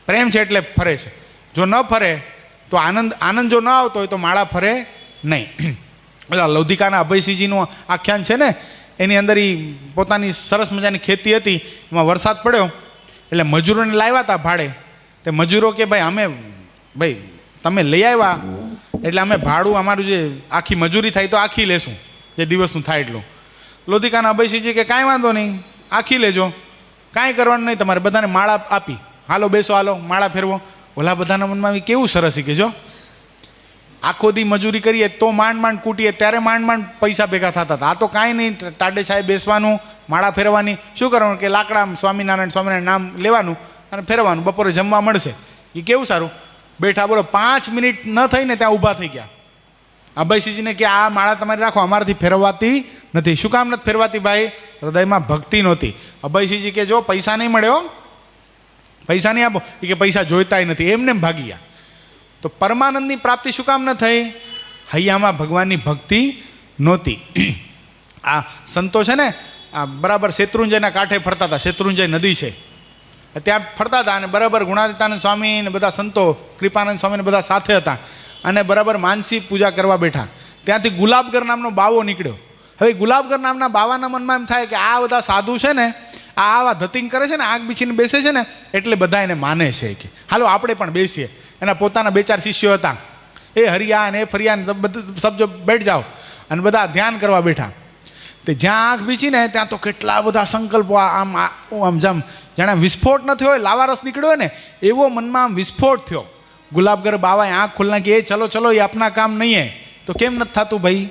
પ્રેમ છે એટલે ફરે છે. જો ન ફરે તો આનંદ જો ન આવતો હોય તો માળા ફરે નહીં. ઓલા લૌધિકાના અભયસિંહજીનું આખ્યાન છે ને, એની અંદર એ પોતાની સરસ મજાની ખેતી હતી, એમાં વરસાદ પડ્યો એટલે મજૂરોને લાવ્યા હતા ભાડે. તે મજૂરો કે ભાઈ તમે લઈ આવ્યા એટલે અમે ભાડું અમારું જે આખી મજૂરી થાય તો આખી લેશું, જે દિવસનું થાય એટલું. લૌધિકાના અભયસિંહજી કે કાંઈ વાંધો નહીં, આખી લેજો, કાંઈ કરવાનું નહીં તમારે, બધાને માળા આપી, હાલો બેસો, હાલો માળા ફેરવો. ઓલા બધાના મનમાં આવી કેવું સરસ કે જો આખો દી મજૂરી કરીએ તો માંડ કૂટીએ ત્યારે માંડ પૈસા ભેગા થતા હતા. આ તો કાંઈ નહીં, ટાડે છાએ બેસવાનું, માળા ફેરવાની. શું કરવાનું કે લાકડા સ્વામિનારાયણ નામ લેવાનું અને ફેરવાનું, બપોરે જમવા મળશે. એ કેવું સારું. બેઠા, બોલો 5 મિનિટ ન થઈને ત્યાં ઊભા થઈ ગયા. અભયસિંહજીને કે આ માળા તમારી રાખો, અમારાથી ફેરવાતી નથી. શું કામ નથી ફેરવાતી ભાઈ? હૃદયમાં ભક્તિ નહોતી. અભયસિંહજી કે જો પૈસા નહીં મળ્યો, પૈસા નહીં આપો, એ કે પૈસા જોઈતાય નથી, એમને ભાગી ગયા. તો પરમાનંદની પ્રાપ્તિ શું કામ ન થઈ? હૈયામાં ભગવાનની ભક્તિ નહોતી. આ સંતો છે ને, આ બરાબર શેત્રુંજયના કાંઠે ફરતા હતા. શેત્રુંજય નદી છે, ત્યાં ફરતા હતા અને બરાબર ગુણાતીતાનંદ સ્વામી ને બધા સંતો, કૃપાનંદ સ્વામી ને બધા સાથે હતા અને બરાબર માનસી પૂજા કરવા બેઠા. ત્યાંથી ગુલાબગર નામનો બાવો નીકળ્યો. હવે ગુલાબગર નામના બાવાના મનમાં એમ થાય કે આ બધા સાધુ છે ને, આવા ધતિંગ કરે છે ને, આગ બીછીને બેસે છે ને, એટલે બધા એને માને છે કે હાલો આપણે પણ બેસીએ. એના પોતાના 2-4 શિષ્યો હતા, એ હરિયા ને એ ફરિયા ને બધું સબજો બેઠ જાઓ, અને બધા ધ્યાન કરવા બેઠા. તે જ્યાં આંખ બીચીને ત્યાં તો કેટલા બધા સંકલ્પો, આમ જાણે વિસ્ફોટ ન થયો હોય, લાવારસ નીકળ્યો હોય ને એવો મનમાં આમ વિસ્ફોટ થયો. ગુલાબગર બાવાએ આંખ ખોલના કે એ ચલો એ આપના કામ નહીં હે. તો કેમ નથી થતું ભાઈ?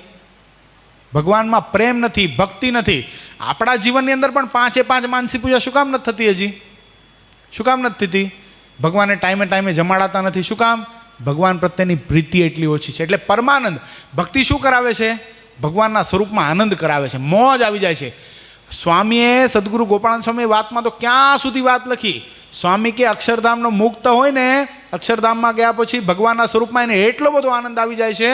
ભગવાનમાં પ્રેમ નથી, ભક્તિ નથી. આપણા જીવનની અંદર પણ 5 માનસી પૂજા શું કામ નથી થતી? હજી શું કામ નથી થતી? ભગવાનને ટાઈમે જમાડાતા નથી. શું કામ? ભગવાન પ્રત્યેની પ્રીતિ એટલી ઓછી છે. એટલે પરમાનંદ ભક્તિ શું કરાવે છે? ભગવાનના સ્વરૂપમાં આનંદ કરાવે છે, મોજ આવી જાય છે. સ્વામીએ, સદગુરુ ગોપાળાનંદ સ્વામી વાતમાં તો ક્યાં સુધી વાત લખી. સ્વામી કે અક્ષરધામનો મુક્ત હોય ને, અક્ષરધામમાં ગયા પછી ભગવાનના સ્વરૂપમાં એને એટલો બધો આનંદ આવી જાય છે,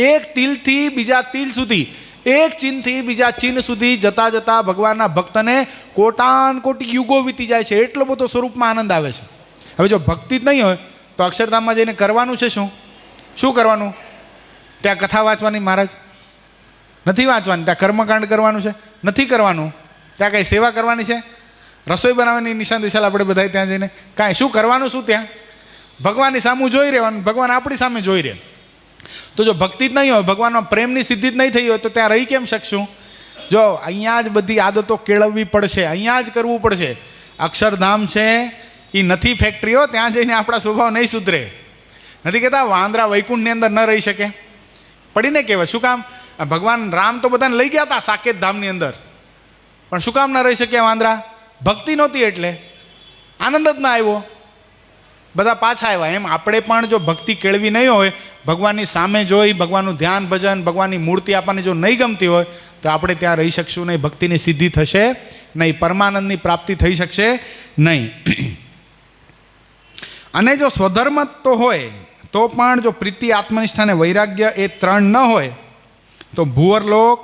એક તિલથી બીજા તિલ સુધી, એક ચિહ્નથી બીજા ચિહ્ન સુધી જતા જતા ભગવાનના ભક્તને કોટી યુગો વીતી જાય છે. એટલો બધો સ્વરૂપમાં આનંદ આવે છે. હવે જો ભક્તિ જ નહીં હોય તો અક્ષરધામમાં જઈને કરવાનું છે શું કરવાનું? ત્યાં કથા વાંચવાની મહારાજ નથી વાંચવાની, ત્યાં કર્મકાંડ કરવાનું છે નથી કરવાનું, ત્યાં કાંઈ સેવા કરવાની છે, રસોઈ બનાવવાની નિશાન દિશાલ આપણે બધા ત્યાં જઈને કાંઈ શું કરવાનું, શું ત્યાં ભગવાનની સામું જોઈ રહેવાનું, ભગવાન આપણી સામે જોઈ રહે. તો જો ભક્તિ જ નહીં હોય, ભગવાનનો પ્રેમની સિદ્ધિ જ નહીં થઈ હોય તો ત્યાં રહી કેમ શકશું? જો અહીંયા જ બધી આદતો કેળવવી પડશે, અહીંયા જ કરવું પડશે. અક્ષરધામ છે એ નથી ફેક્ટરીઓ, ત્યાં જઈને આપણા સ્વભાવ નહીં સુધરે. નથી કહેતા વાંદરા વૈકુંઠની અંદર ન રહી શકે, પડીને કહેવાય. શું કામ? ભગવાન રામ તો બધાને લઈ ગયા હતા સાકેત ધામની અંદર, પણ શું કામ ન રહી શક્યા વાંદરા? ભક્તિ નહોતી એટલે, આનંદ જ ના આવ્યો, બધા પાછા આવ્યા. એમ આપણે પણ જો ભક્તિ કેળવી નહીં હોય, ભગવાનની સામે જોઈ ભગવાનનું ધ્યાન ભજન, ભગવાનની મૂર્તિ આપણને જો નહીં ગમતી હોય તો આપણે ત્યાં રહી શકશું નહીં, ભક્તિની સિદ્ધિ થશે નહીં, પરમાનંદની પ્રાપ્તિ થઈ શકશે નહીં. અને જો સ્વધર્મ તો હોય તો પણ જો પ્રીતિ, આત્મનિષ્ઠા અને વૈરાગ્ય એ ત્રણ ન હોય તો ભૂવરલોક,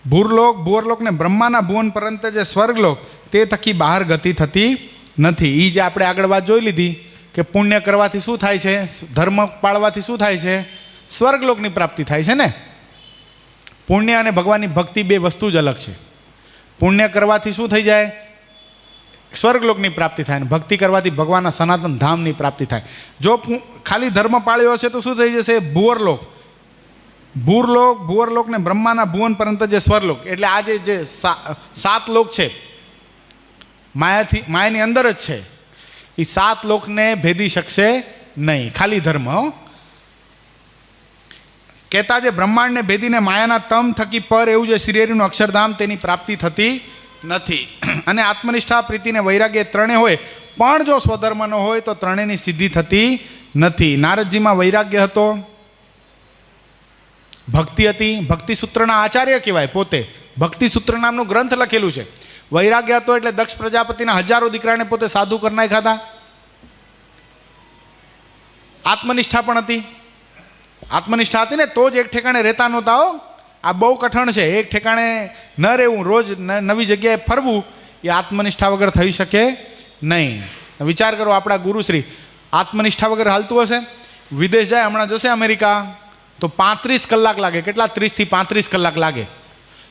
ભૂરલોક ને બ્રહ્માના ભુવન પર્યંત જે સ્વર્ગલોક તે થકી બહાર ગતિ થતી નથી. એ જે આપણે આગળ વાત જોઈ લીધી કે પુણ્ય કરવાથી શું થાય છે, ધર્મ પાળવાથી શું થાય છે, સ્વર્ગલોકની પ્રાપ્તિ થાય છે ને. પુણ્ય અને ભગવાનની ભક્તિ બે વસ્તુ જ અલગ છે. પુણ્ય કરવાથી શું થઈ જાય? સ્વર્ગલોકની પ્રાપ્તિ થાય, અને ભક્તિ કરવાથી ભગવાનના સનાતન ધામની પ્રાપ્તિ થાય. જો ખાલી ધર્મ પાળ્યો છે તો શું થઈ જશે? ભૂવરલોક, ભૂવરલોક ને બ્રહ્માના ભુવન પર્યંત જે સ્વર્ગલોક, એટલે આ જે 7 લોક છે માયાની અંદર જ છે, એ 7 લોકને ભેદી શકશે નહીં ખાલી ધર્મ. કહેતા જે બ્રહ્માંડને ભેદીને માયાના તમ થકી પર એવું જે શ્રીહરિનું અક્ષરધામ તેની પ્રાપ્તિ થતી નથી. અને આત્મનિષ્ઠા, પ્રીતિને વૈરાગ્ય ત્રણેય હોય પણ જો સ્વધર્મનો હોય તો ત્રણેયની સિદ્ધિ થતી નથી. નારદજીમાં વૈરાગ્ય હતો, ભક્તિ હતી, ભક્તિ સૂત્રના આચાર્ય કહેવાય પોતે, ભક્તિ સૂત્ર નામનું ગ્રંથ લખેલું છે. વૈરાગ્ય હતો એટલે દક્ષ પ્રજાપતિના 1000 દીકરાને પોતે સાધુ કરી નાખ્યા હતા. આત્મનિષ્ઠા પણ હતી, આત્મનિષ્ઠા હતી ને તો જ એક ઠેકાણે રહેતા નહોતા. આ બહુ કઠણ છે, એક ઠેકાણે ન રહેવું, રોજ નવી જગ્યાએ ફરવું, એ આત્મનિષ્ઠા વગર થઈ શકે નહીં. વિચાર કરો, આપણા ગુરુશ્રી આત્મનિષ્ઠા વગર હાલતું હશે? વિદેશ જાય, હમણાં જશે અમેરિકા તો 35 કલાક લાગે. કેટલા? 30 થી 35 કલાક લાગે.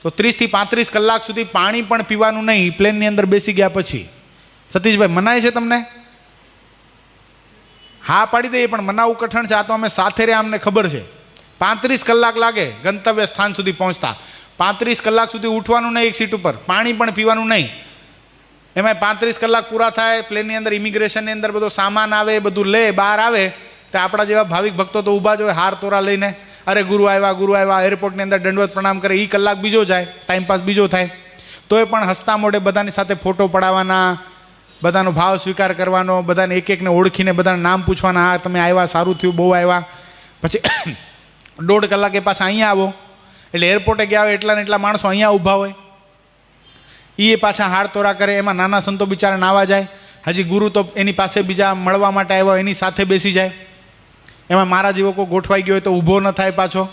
તો 30 થી 35 કલાક સુધી પાણી પણ પીવાનું નહીં પ્લેનની અંદર બેસી ગયા પછી. સતીશભાઈ મનાય છે તમને? હા પાડી દઈએ, પણ મનાવું કઠણ છે. આ તો અમે સાથે રહ્યા, અમને ખબર છે. 35 કલાક લાગે ગંતવ્ય સ્થાન સુધી પહોંચતા. 35 કલાક સુધી ઉઠવાનું નહીં એક સીટ ઉપર, પાણી પણ પીવાનું નહીં. એમાં 35 કલાક પૂરા થાય, પ્લેનની અંદર ઇમિગ્રેશનની અંદર બધો સામાન આવે, બધું લે બહાર આવે, તો આપણા જેવા ભાવિક ભક્તો તો ઊભા જ હોય હાર તોરા લઈને, અરે ગુરુ આવ્યા, એરપોર્ટની અંદર દંડવત પ્રણામ કરે. એ કલાક બીજો જાય, ટાઈમપાસ બીજો થાય. તોય પણ હસતા મોઢે બધાની સાથે ફોટો પડાવવાના, બધાનો ભાવ સ્વીકાર કરવાનો, બધાને એક એકને ઓળખીને બધાના નામ પૂછવાના, હા તમે આવ્યા, સારું થયું, બહુ આવ્યા. પછી 1.5 કલાકે પાછા અહીંયા આવો, એટલે એરપોર્ટે ગયા હોય એટલા ને એટલા માણસો અહીંયા ઊભા હોય, એ પાછા હાર તોરા કરે. એમાં નાના સંતો બિચારા નાવા જાય, હજી ગુરુ તો એની પાસે બીજા મળવા માટે આવ્યા એની સાથે બેસી જાય. એમાં મારા જેવો કોઈ ગોઠવાઈ ગયો હોય તો ઊભો ન થાય પાછો.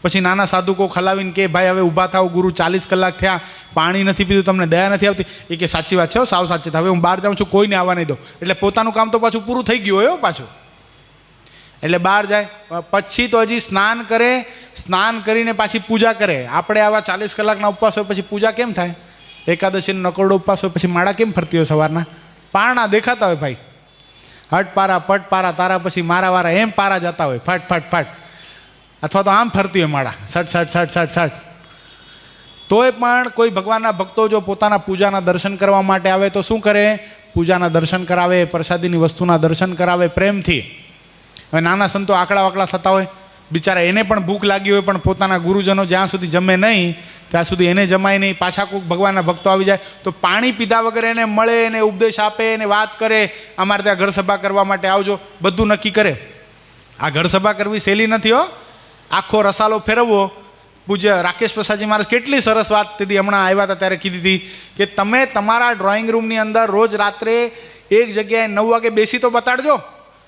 પછી નાના સાધુ કોઈ ખલાવીને કે ભાઈ હવે ઊભા થાવ, ગુરુ 40 કલાક થયા, પાણી નથી પીધું, તમને દયા નથી આવતી? એ કે સાચી વાત છે, સાવ સાચી. હવે હું બહાર જાઉં છું, કોઈને આવવા નહીં દો. એટલે પોતાનું કામ તો પાછું પૂરું થઈ ગયું હોય પાછું, એટલે બહાર જાય. પછી તો હજી સ્નાન કરે, સ્નાન કરીને પાછી પૂજા કરે. આપણે આવા 40 કલાકના ઉપવાસ હોય પછી પૂજા કેમ થાય? એકાદશીનો નકોરડો ઉપવાસ હોય પછી માળા કેમ ફરતી હોય? સવારના પારણા દેખાતા હોય ભાઈ, હટ પારા પટ પારા તારા, પછી મારા વારા એમ પારા જતા હોય ફટ ફટ ફટ, અથવા તો આમ ફરતી હોય માળા સટ સટ સટ સટ સટ. તોય પણ કોઈ ભગવાનના ભક્તો જો પોતાના પૂજાના દર્શન કરવા માટે આવે તો શું કરે? પૂજાના દર્શન કરાવે, પ્રસાદીની વસ્તુના દર્શન કરાવે પ્રેમથી. હવે નાના સંતો આકડા વાકડા થતા હોય, બિચારા એને પણ ભૂખ લાગી હોય, પણ પોતાના ગુરુજનો જ્યાં સુધી જમે નહીં ત્યાં સુધી એને જમાય નહીં. પાછા કોઈક ભગવાનના ભક્તો આવી જાય તો પાણી પીધા વગર એને મળે, એને ઉપદેશ આપે, એને વાત કરે, અમારે ત્યાં ઘર સભા કરવા માટે આવજો, બધું નક્કી કરે. આ ઘર સભા કરવી સહેલી નથી હો, આખો રસાલો ફેરવવો. પૂજ્ય રાકેશ પ્રસાદજી મહારાજ કેટલી સરસ વાત તેથી હમણાં આવ્યા હતા ત્યારે કીધી હતી કે તમે તમારા ડ્રોઈંગ રૂમની અંદર રોજ રાત્રે એક જગ્યાએ 9 વાગે બેસી તો બતાડજો,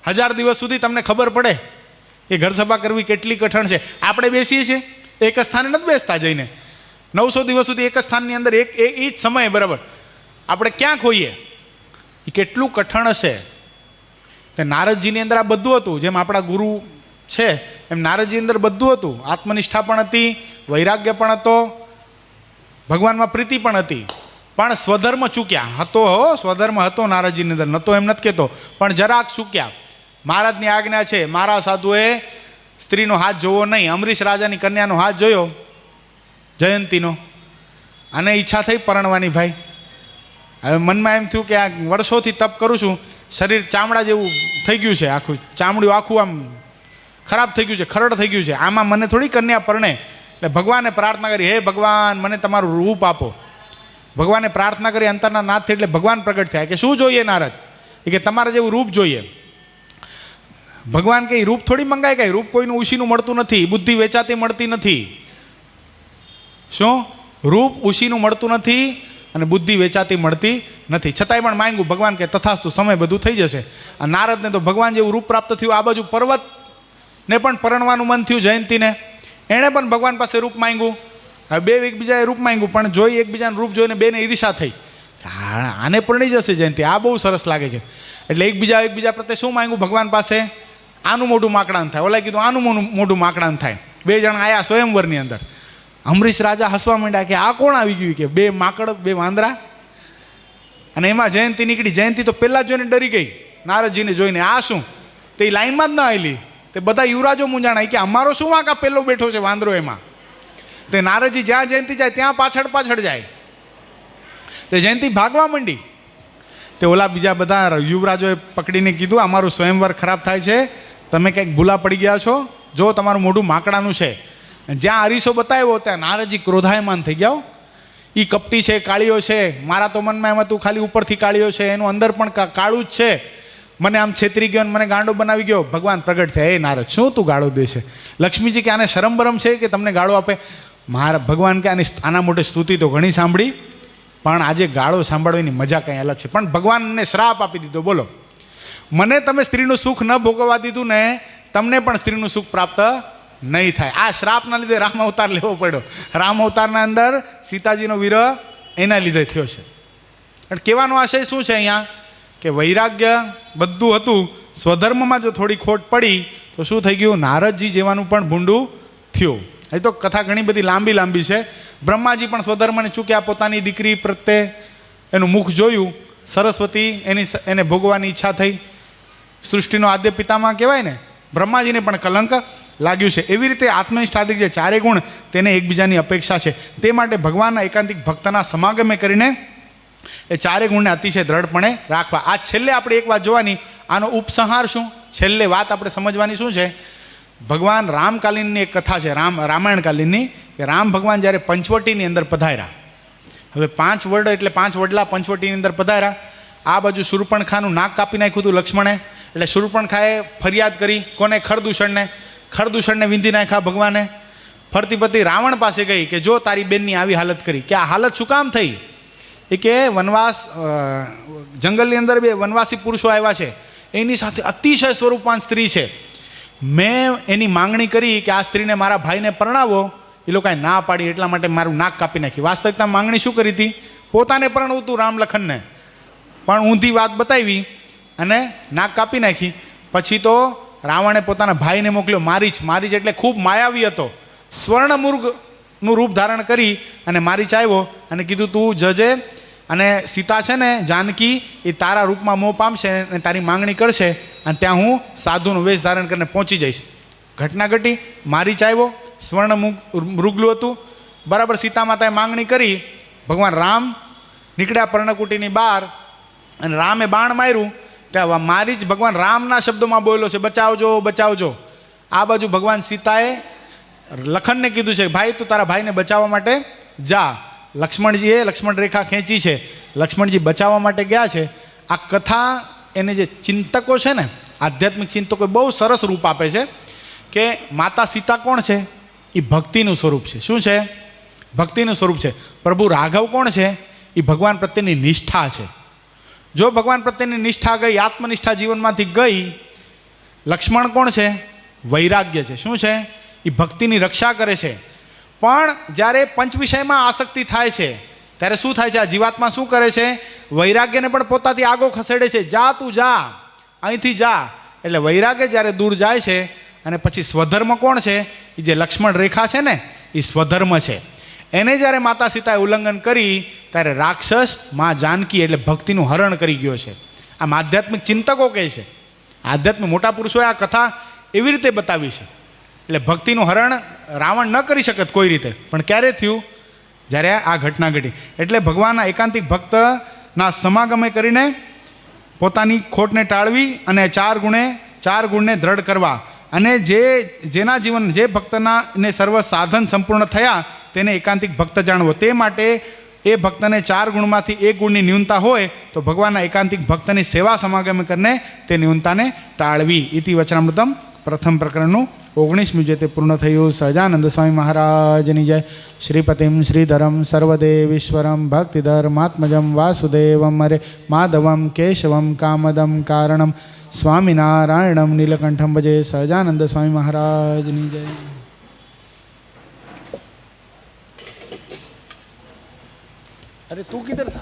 1000 દિવસ સુધી તમને ખબર પડે કે ઘર સભા કરવી કેટલી કઠણ છે. આપણે બેસીએ છીએ એક જ સ્થાને નથી બેસતા, જઈને 900 દિવસ સુધી એક જ સ્થાનની અંદર એ જ સમયે બરાબર આપણે ક્યાં ખોઈએ? એ કેટલું કઠણ હશે. તે નારદજીની અંદર આ બધું હતું, જેમ આપણા ગુરુ છે એમ નારદજી અંદર બધું હતું. આત્મનિષ્ઠા પણ હતી, વૈરાગ્ય પણ હતો, ભગવાનમાં પ્રીતિ પણ હતી, પણ સ્વધર્મ ચૂક્યા. હતો હો, સ્વધર્મ હતો નારદજીની અંદર, નહોતો એમ નથી કહેતો, પણ જરાક ચૂક્યા. મહારાજની આજ્ઞા છે, મારા સાધુએ સ્ત્રીનો હાથ જોવો નહીં. અમરીશ રાજાની કન્યાનો હાથ જોયો, જયંતીનો, અને ઈચ્છા થઈ પરણવાની. ભાઈ હવે મનમાં એમ થયું કે આ વર્ષોથી તપ કરું છું, શરીર ચામડા જેવું થઈ ગયું છે, આખું ચામડું આખું આમ ખરાબ થઈ ગયું છે, ખરડ થઈ ગયું છે, આમાં મને થોડી કન્યા પરણે. એટલે ભગવાને પ્રાર્થના કરી, હે ભગવાન મને તમારું રૂપ આપો. ભગવાને પ્રાર્થના કરી અંતરના નાથથી, એટલે ભગવાન પ્રગટ થયા કે શું જોઈએ નારદ? એ કે તમારે જેવું રૂપ જોઈએ. ભગવાન કે રૂપ થોડી મંગાય, કાંઈ રૂપ કોઈનું ઉશીનું મળતું નથી, બુદ્ધિ વેચાતી મળતી નથી. શું? રૂપ ઉશીનું મળતું નથી અને બુદ્ધિ વેચાતી મળતી નથી. છતાંય પણ માંગ્યું. ભગવાન કે તથાસ્તુ, સમય બધું થઈ જશે. આ નારદને તો ભગવાન જેવું રૂપ પ્રાપ્ત થયું. આ બાજુ પર્વતને પણ પરણવાનું મન થયું, જયંતીને. એણે પણ ભગવાન પાસે રૂપ માંગ્યું. હવે બે એકબીજાએ રૂપ માંગ્યું, પણ જોઈ એકબીજાનું રૂપ જોઈને બેને ઈર્ષા થઈ. આને પરણી જશે જયંતી, આ બહુ સરસ લાગે છે. એટલે એકબીજા પ્રત્યે શું માંગ્યું ભગવાન પાસે? આનું મોઢું માકડાન થાય. ઓલા કીધું આનું મોઢું માકડાન થાય. બે જણ આયા સ્વયંવરની અંદર. અમરીશ રાજા હસવા માંડ્યા કે આ કોણ આવી ગયું? કે બે માકડ, બે વાંદરા. અને એમાં જયંતી નીકળી. જયંતી તો પહેલાં જોઈને ડરી ગઈ, નારદજીને જોઈને. આ શું? તે લાઈનમાં જ ન આવેલી. તે બધા યુવરાજો મૂંઝાણા કે અમારો શું વાંક, આ પહેલો બેઠો છે વાંદરો એમાં. તે નારદજી જ્યાં જયંતી જાય ત્યાં પાછળ જાય. તે જયંતી ભાગવા માંડી. તે ઓલા બીજા બધા યુવરાજોએ પકડીને કીધું, અમારું સ્વયંવર ખરાબ થાય છે, તમે કંઈક ભૂલા પડી ગયા છો, જો તમારું મોઢું માકડાનું છે. જ્યાં અરીસો બતાવ્યો ત્યાં નારદજી ક્રોધાયમાન થઈ ગયા. એ કપટી છે, કાળીઓ છે. મારા તો મનમાં એમ હતું ખાલી ઉપરથી કાળીઓ છે, એનું અંદર પણ કાળું જ છે. મને આમ છેતરી ગયો અને મને ગાંડો બનાવી ગયો. ભગવાન પ્રગટ થયા, એ નારદ શું તું ગાળો દે છે? લક્ષ્મીજી કે આને શરમ બરમ છે કે તમને ગાળો આપે? મારા ભગવાન કે આના મોટે સ્તુતિ તો ઘણી સાંભળી, પણ આજે ગાળો સાંભળવાની મજા કંઈ અલગ છે. પણ ભગવાનને શ્રાપ આપી દીધો. બોલો, મને તમે સ્ત્રીનું સુખ ન ભોગવવા દીધું ને, તમને પણ સ્ત્રીનું સુખ પ્રાપ્ત નહીં થાય. આ શ્રાપના લીધે રામ અવતાર લેવો પડ્યો. રામ અવતારના અંદર સીતાજીનો વિરહ એના લીધે થયો છે. પણ કહેવાનો આશય શું છે અહીંયા? કે વૈરાગ્ય બધું હતું, સ્વધર્મમાં જો થોડી ખોટ પડી તો શું થઈ ગયું? નારદજી જેવાનું પણ ભૂંડું થયું. એ તો કથા ઘણી બધી લાંબી છે. બ્રહ્માજી પણ સ્વધર્મને ચૂક્યા. પોતાની દીકરી પ્રત્યે એનું મુખ જોયું, સરસ્વતી એને ભોગવાની ઈચ્છા થઈ. સૃષ્ટિનો આદ્ય પિતામાં કહેવાય ને, બ્રહ્માજીને પણ કલંક લાગ્યું છે. એવી રીતે આત્મનિષ્ઠાદિક જે ચારે ગુણ તેને એકબીજાની અપેક્ષા છે. તે માટે ભગવાનના એકાંતિક ભક્તના સમાગમે કરીને એ ચારે ગુણને અતિશય દ્રઢપણે રાખવા. આ છેલ્લે આપણે એક વાત જોવાની, આનો ઉપસંહાર શું? છેલ્લે વાત આપણે સમજવાની શું છે? ભગવાન રામકાલીનની એક કથા છે, રામાયણકાલીનની, કે રામ ભગવાન જ્યારે પંચવટીની અંદર પધાર્યા. હવે 5 વડ એટલે 5 વડલા પંચવટીની અંદર પધાર્યા. આ બાજુ શૂર્પણખાનું નાક કાપી નાખ્યું હતું લક્ષ્મણે. એટલે શૂર્પણખાએ ફરિયાદ કરી કોને? ખરદૂષણને વિંધી નાખ્યા ભગવાને. ફરતી ફરતી રાવણ પાસે ગઈ કે જો તારી બેનની આવી હાલત કરી. કે આ હાલત શું કામ થઈ? એ કે વનવાસ, જંગલની અંદર 2 વનવાસી પુરુષો આવ્યા છે, એની સાથે અતિશય સ્વરૂપવાન સ્ત્રી છે. મેં એની માંગણી કરી કે આ સ્ત્રીને મારા ભાઈને પરણાવો. એ લોકોએ ના પાડી, એટલા માટે મારું નાક કાપી નાખી. વાસ્તવિકતા માંગણી શું કરી હતી? પોતાને પરણવું હતું રામ લખનને, પણ ઊંધી વાત બતાવી અને નાક કાપી નાખી. પછી તો રાવણે પોતાના ભાઈને મોકલ્યો, મારીચ એટલે ખૂબ માયાવી હતો. સ્વર્ણમૃગનું રૂપ ધારણ કરી અને મારીચ આવ્યો અને કીધું તું જજે, અને સીતા છે ને જાનકી, એ તારા રૂપમાં મોહ પામશે અને તારી માંગણી કરશે, અને ત્યાં હું સાધુનું વેશ ધારણ કરીને પહોંચી જઈશ. ઘટના ઘટી. મારીચ આવ્યો, સ્વર્ણ મૃગલું હતું, બરાબર. સીતા માતાએ માંગણી કરી. ભગવાન રામ નીકળ્યા પર્ણકુટીની બહાર, અને રામે બાણ માર્યું. ત્યાં મારીચ ભગવાન રામના શબ્દોમાં બોલ્યો છે, બચાવજો. આ બાજુ ભગવાન સીતાએ લખનને કીધું છે, ભાઈ તું તારા ભાઈને બચાવવા માટે જા. લક્ષ્મણજીએ લક્ષ્મણ રેખા ખેંચી છે, લક્ષ્મણજી બચાવવા માટે ગયા છે. આ કથા એને જે ચિંતકો છે ને, આધ્યાત્મિક ચિંતકો બહુ સરસ રૂપ આપે છે કે માતા સીતા કોણ છે? એ ભક્તિનું સ્વરૂપ છે. શું છે? ભક્તિનું સ્વરૂપ છે. પ્રભુ રાઘવ કોણ છે? એ ભગવાન પ્રત્યેની નિષ્ઠા છે. જો ભગવાન પ્રત્યેની નિષ્ઠા ગઈ, આત્મનિષ્ઠા જીવનમાંથી ગઈ. લક્ષ્મણ કોણ છે? વૈરાગ્ય છે. શું છે? એ ભક્તિની રક્ષા કરે છે. પણ જ્યારે પંચ વિષયમાં આસક્તિ થાય છે ત્યારે શું થાય છે? આ જીવાત્મા શું કરે છે? વૈરાગ્યને પણ પોતાથી આગો ખસેડે છે. જા તું જા, અહીંથી જા. એટલે વૈરાગ્ય જ્યારે દૂર જાય છે અને પછી સ્વધર્મ કોણ છે? એ જે લક્ષ્મણ રેખા છે ને એ સ્વધર્મ છે. એને જ્યારે માતા સીતાએ ઉલ્લંઘન કરી ત્યારે રાક્ષસ મા જાનકી એટલે ભક્તિનું હરણ કરી ગયો છે. આમ આધ્યાત્મિક ચિંતકો કહે છે, આધ્યાત્મિક મોટા પુરુષોએ આ કથા એવી રીતે બતાવી છે. એટલે ભક્તિનું હરણ રાવણ ન કરી શકત કોઈ રીતે, પણ ક્યારે થયું? જ્યારે આ ઘટના ઘટી. એટલે ભગવાનના એકાંતિક ભક્તના સમાગમે કરીને પોતાની ખોટને ટાળવી અને ચાર ગુણને દ્રઢ કરવા, અને જેના જીવન જે ભક્તના ને સર્વ સાધન સંપૂર્ણ થયા તેને એકાંતિક ભક્ત જાણવો. તે માટે એ ભક્તને 4 ગુણમાંથી 1 ગુણની ન્યૂનતા હોય તો ભગવાનના એકાંતિક ભક્તની સેવા સમાગમ કરીને તે ન્યૂનતાને ટાળવી. ઇતિ વચનામૃતમ પ્રથમ પ્રકરણનું 19મી જે તે પૂર્ણ થયું. સહજાનંદ સ્વામી મહારાજની જય. શ્રીપતિમ શ્રીધરમ સર્વદેવીશ્વરમ ભક્તિધર્માત્મજમ વાસુદેવમ હરે માધવમ કેશવમ કામદમ કારણમ સ્વામિનારાયણમ નીલકંઠમ ભજે. સહજાનંદ સ્વામી મહારાજની જય. अरे तू किधर था?